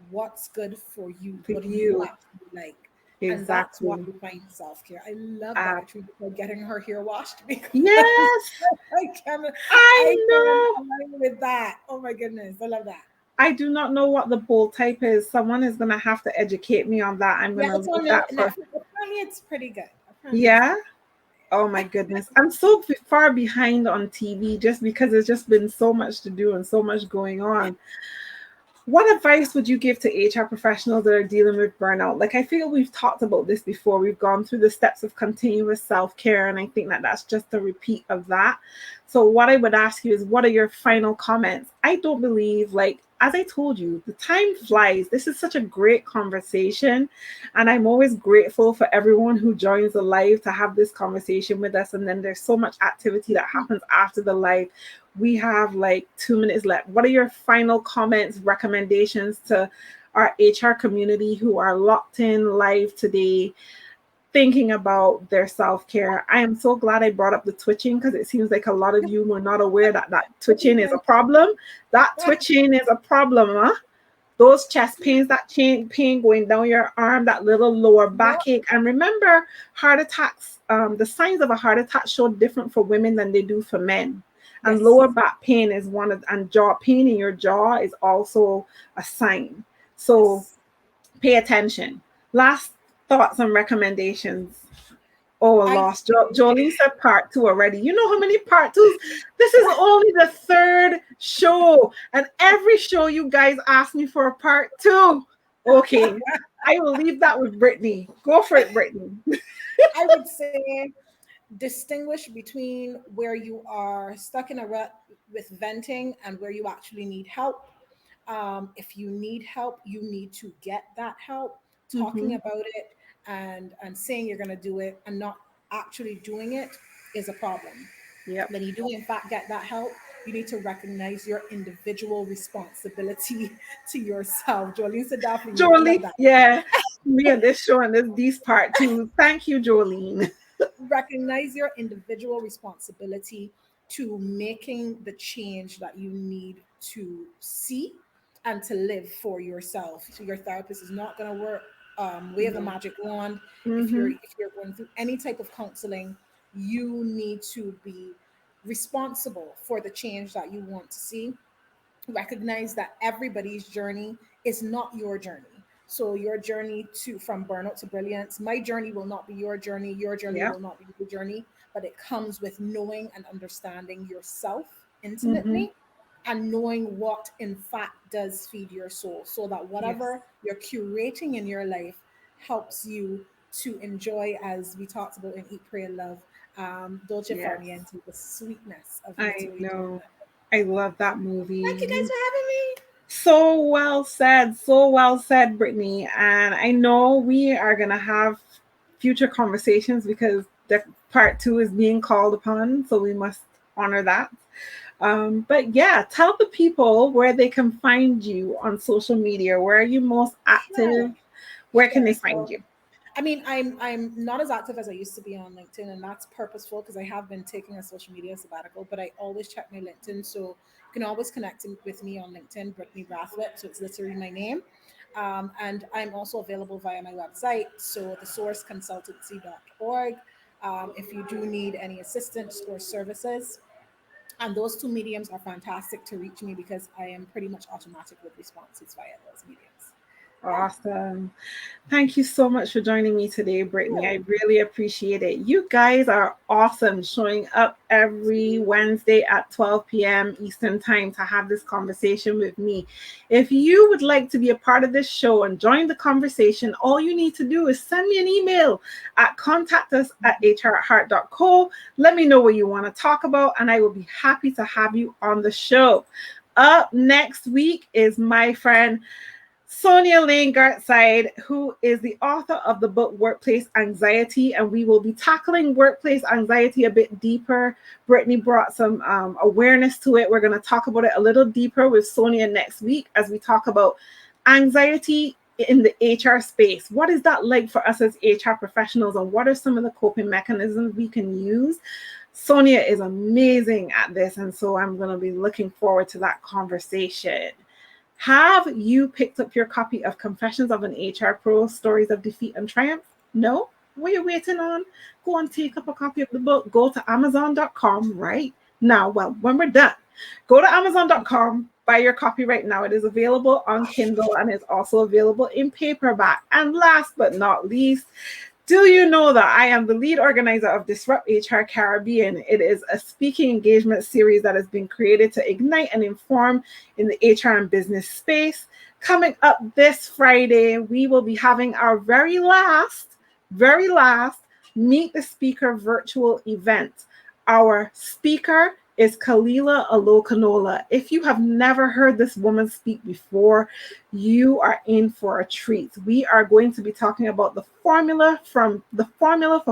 What's good for you? For What do you you. actually like? And that's what Exactly. we find self care. I love Uh, that Latrice for getting her hair washed because yes, I can I I can know. align with that. Oh my goodness, I love that. I do not know what the bowl type is. Someone is going to have to educate me on that. I'm going Yeah, to it's on leave that for, Netflix. Apparently, it's pretty good. Apparently, it's yeah. pretty. Oh my goodness. I'm so far behind on TV just because there's just been so much to do and so much going Yeah. on. What advice would you give to HR professionals that are dealing with burnout? Like, I feel we've talked about this before. We've gone through the steps of continuous self care, and I think that that's just a repeat of that. So, what I would ask you is, what are your final comments? I don't believe, like, as I told you, the time flies. This is such a great conversation, and I'm always grateful for everyone who joins the live to have this conversation with us. And then there's so much activity that happens after the live. We have like 2 minutes left. What are your final comments, recommendations to our HR community who are locked in live today, thinking about their self care? I am so glad I brought up the twitching because it seems like a lot of you were not aware that that twitching is a problem. That twitching is a problem, huh? Those chest pains, that pain going down your arm, that little lower Yep. backache. And remember, heart attacks, the signs of a heart attack show different for women than they do for men. And Yes. lower back pain is one of, and jaw pain in your jaw is also a sign. So Yes. pay attention. Last thoughts and recommendations. Oh, I lost. Jolene said part two already. You know how many part twos? This is only the third show. And every show you guys ask me for a part two. Okay. I will leave that with Brittany. Go for it, Brittany. I would say distinguish between where you are stuck in a rut with venting and where you actually need help. If you need help, you need to get that help. Talking Mm-hmm. about it and saying you're going to do it, and not actually doing it is a problem. Yep. When you do in fact get that help, you need to recognize your individual responsibility to yourself. Jolene said that for you. I love Jolene, that. yeah. Me and this show and this part too. Thank you, Jolene. Recognize your individual responsibility to making the change that you need to see and to live for yourself. So your therapist is not going to work wave a No. magic wand. Mm-hmm. If you're going through any type of counseling, you need to be responsible for the change that you want to see. Recognize that everybody's journey is not your journey. So your journey to from burnout to brilliance, my journey will not be your journey Yep. will not be your journey, but it comes with knowing and understanding yourself Mm-hmm. intimately and knowing what in fact does feed your soul, so that Yes. whatever you're curating in your life helps you to enjoy, as we talked about in Eat, Pray, and Love, dolce far Yes. niente, the sweetness of I literally doing know. that. I love that Thank you movie. guys for having me. So well said. So well said, Brittany. And I know we are going to have future conversations because the part two is being called upon. So we must honor that. But yeah, tell the people where they can find you on social media. Where are you most active? Sure. Where can Sure. they find So, you? I mean, I'm not as active as I used to be on LinkedIn, and that's purposeful because I have been taking a social media sabbatical. But I always check my LinkedIn, so you can always connect with me on LinkedIn, Brittany Brathwaite. So it's literally my name, and I'm also available via my website, so thesourceconsultancy.org. If you do need any assistance or services, and those two mediums are fantastic to reach me because I am pretty much automatic with responses via those mediums. Yeah. Awesome. Thank you so much for joining me today, Brittany. Sure. I really appreciate it. You guys are awesome showing up every Wednesday at 12 p.m. Eastern Time to have this conversation with me. If you would like to be a part of this show and join the conversation, all you need to do is send me an email at contactus@hr@heart.co. Let me know what you want to talk about, and I will be happy to have you on the show. Up next week is my friend Sonia Lane Gartside, who is the author of the book Workplace Anxiety, and we will be tackling workplace anxiety a bit deeper. Brittany brought some awareness to it. We're going to talk about it a little deeper with Sonia next week as we talk about anxiety in the HR space. What is that like for us as HR professionals, and what are some of the coping mechanisms we can use? Sonia is amazing at this, and so I'm going to be looking forward to that conversation. Have you picked up your copy of Confessions of an HR Pro, Stories of Defeat and Triumph? No? What are you waiting on? Go and take up a copy of the book. Go to Amazon.com right now. Well, when we're done, go to Amazon.com, buy your copy right now. It is available on Kindle and is also available in paperback. And last but not least, do you know that I am the lead organizer of Disrupt HR Caribbean? It is a speaking engagement series that has been created to ignite and inform in the HR and business space. Coming up this Friday, we will be having our very last Meet the Speaker virtual event. Our speaker is Kalila Alokanola. If you have never heard this woman speak before, you are in for a treat. We are going to be talking about the formula for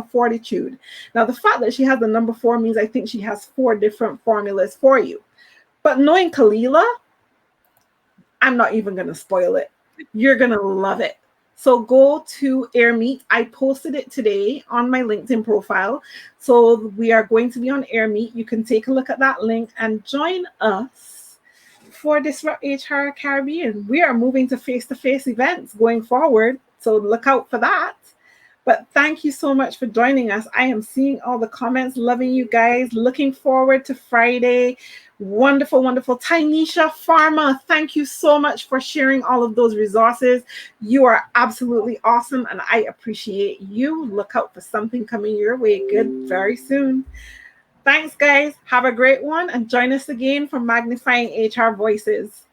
fortitude. Now, the fact that she has the number 4 means I think she has 4 different formulas for you. But knowing Kalila, I'm not even going to spoil it. You're going to love it. So go to AirMeet. I posted it today on my LinkedIn profile. So we are going to be on AirMeet. You can take a look at that link and join us for Disrupt HR Caribbean. We are moving to face-to-face events going forward. So look out for that. But thank you so much for joining us. I am seeing all the comments, loving you guys, looking forward to Friday. Wonderful, wonderful. Tynesha Pharma, thank you so much for sharing all of those resources. You are absolutely awesome, and I appreciate you. Look out for something coming your way good very soon. Thanks, guys. Have a great one, and join us again for Magnifying HR Voices.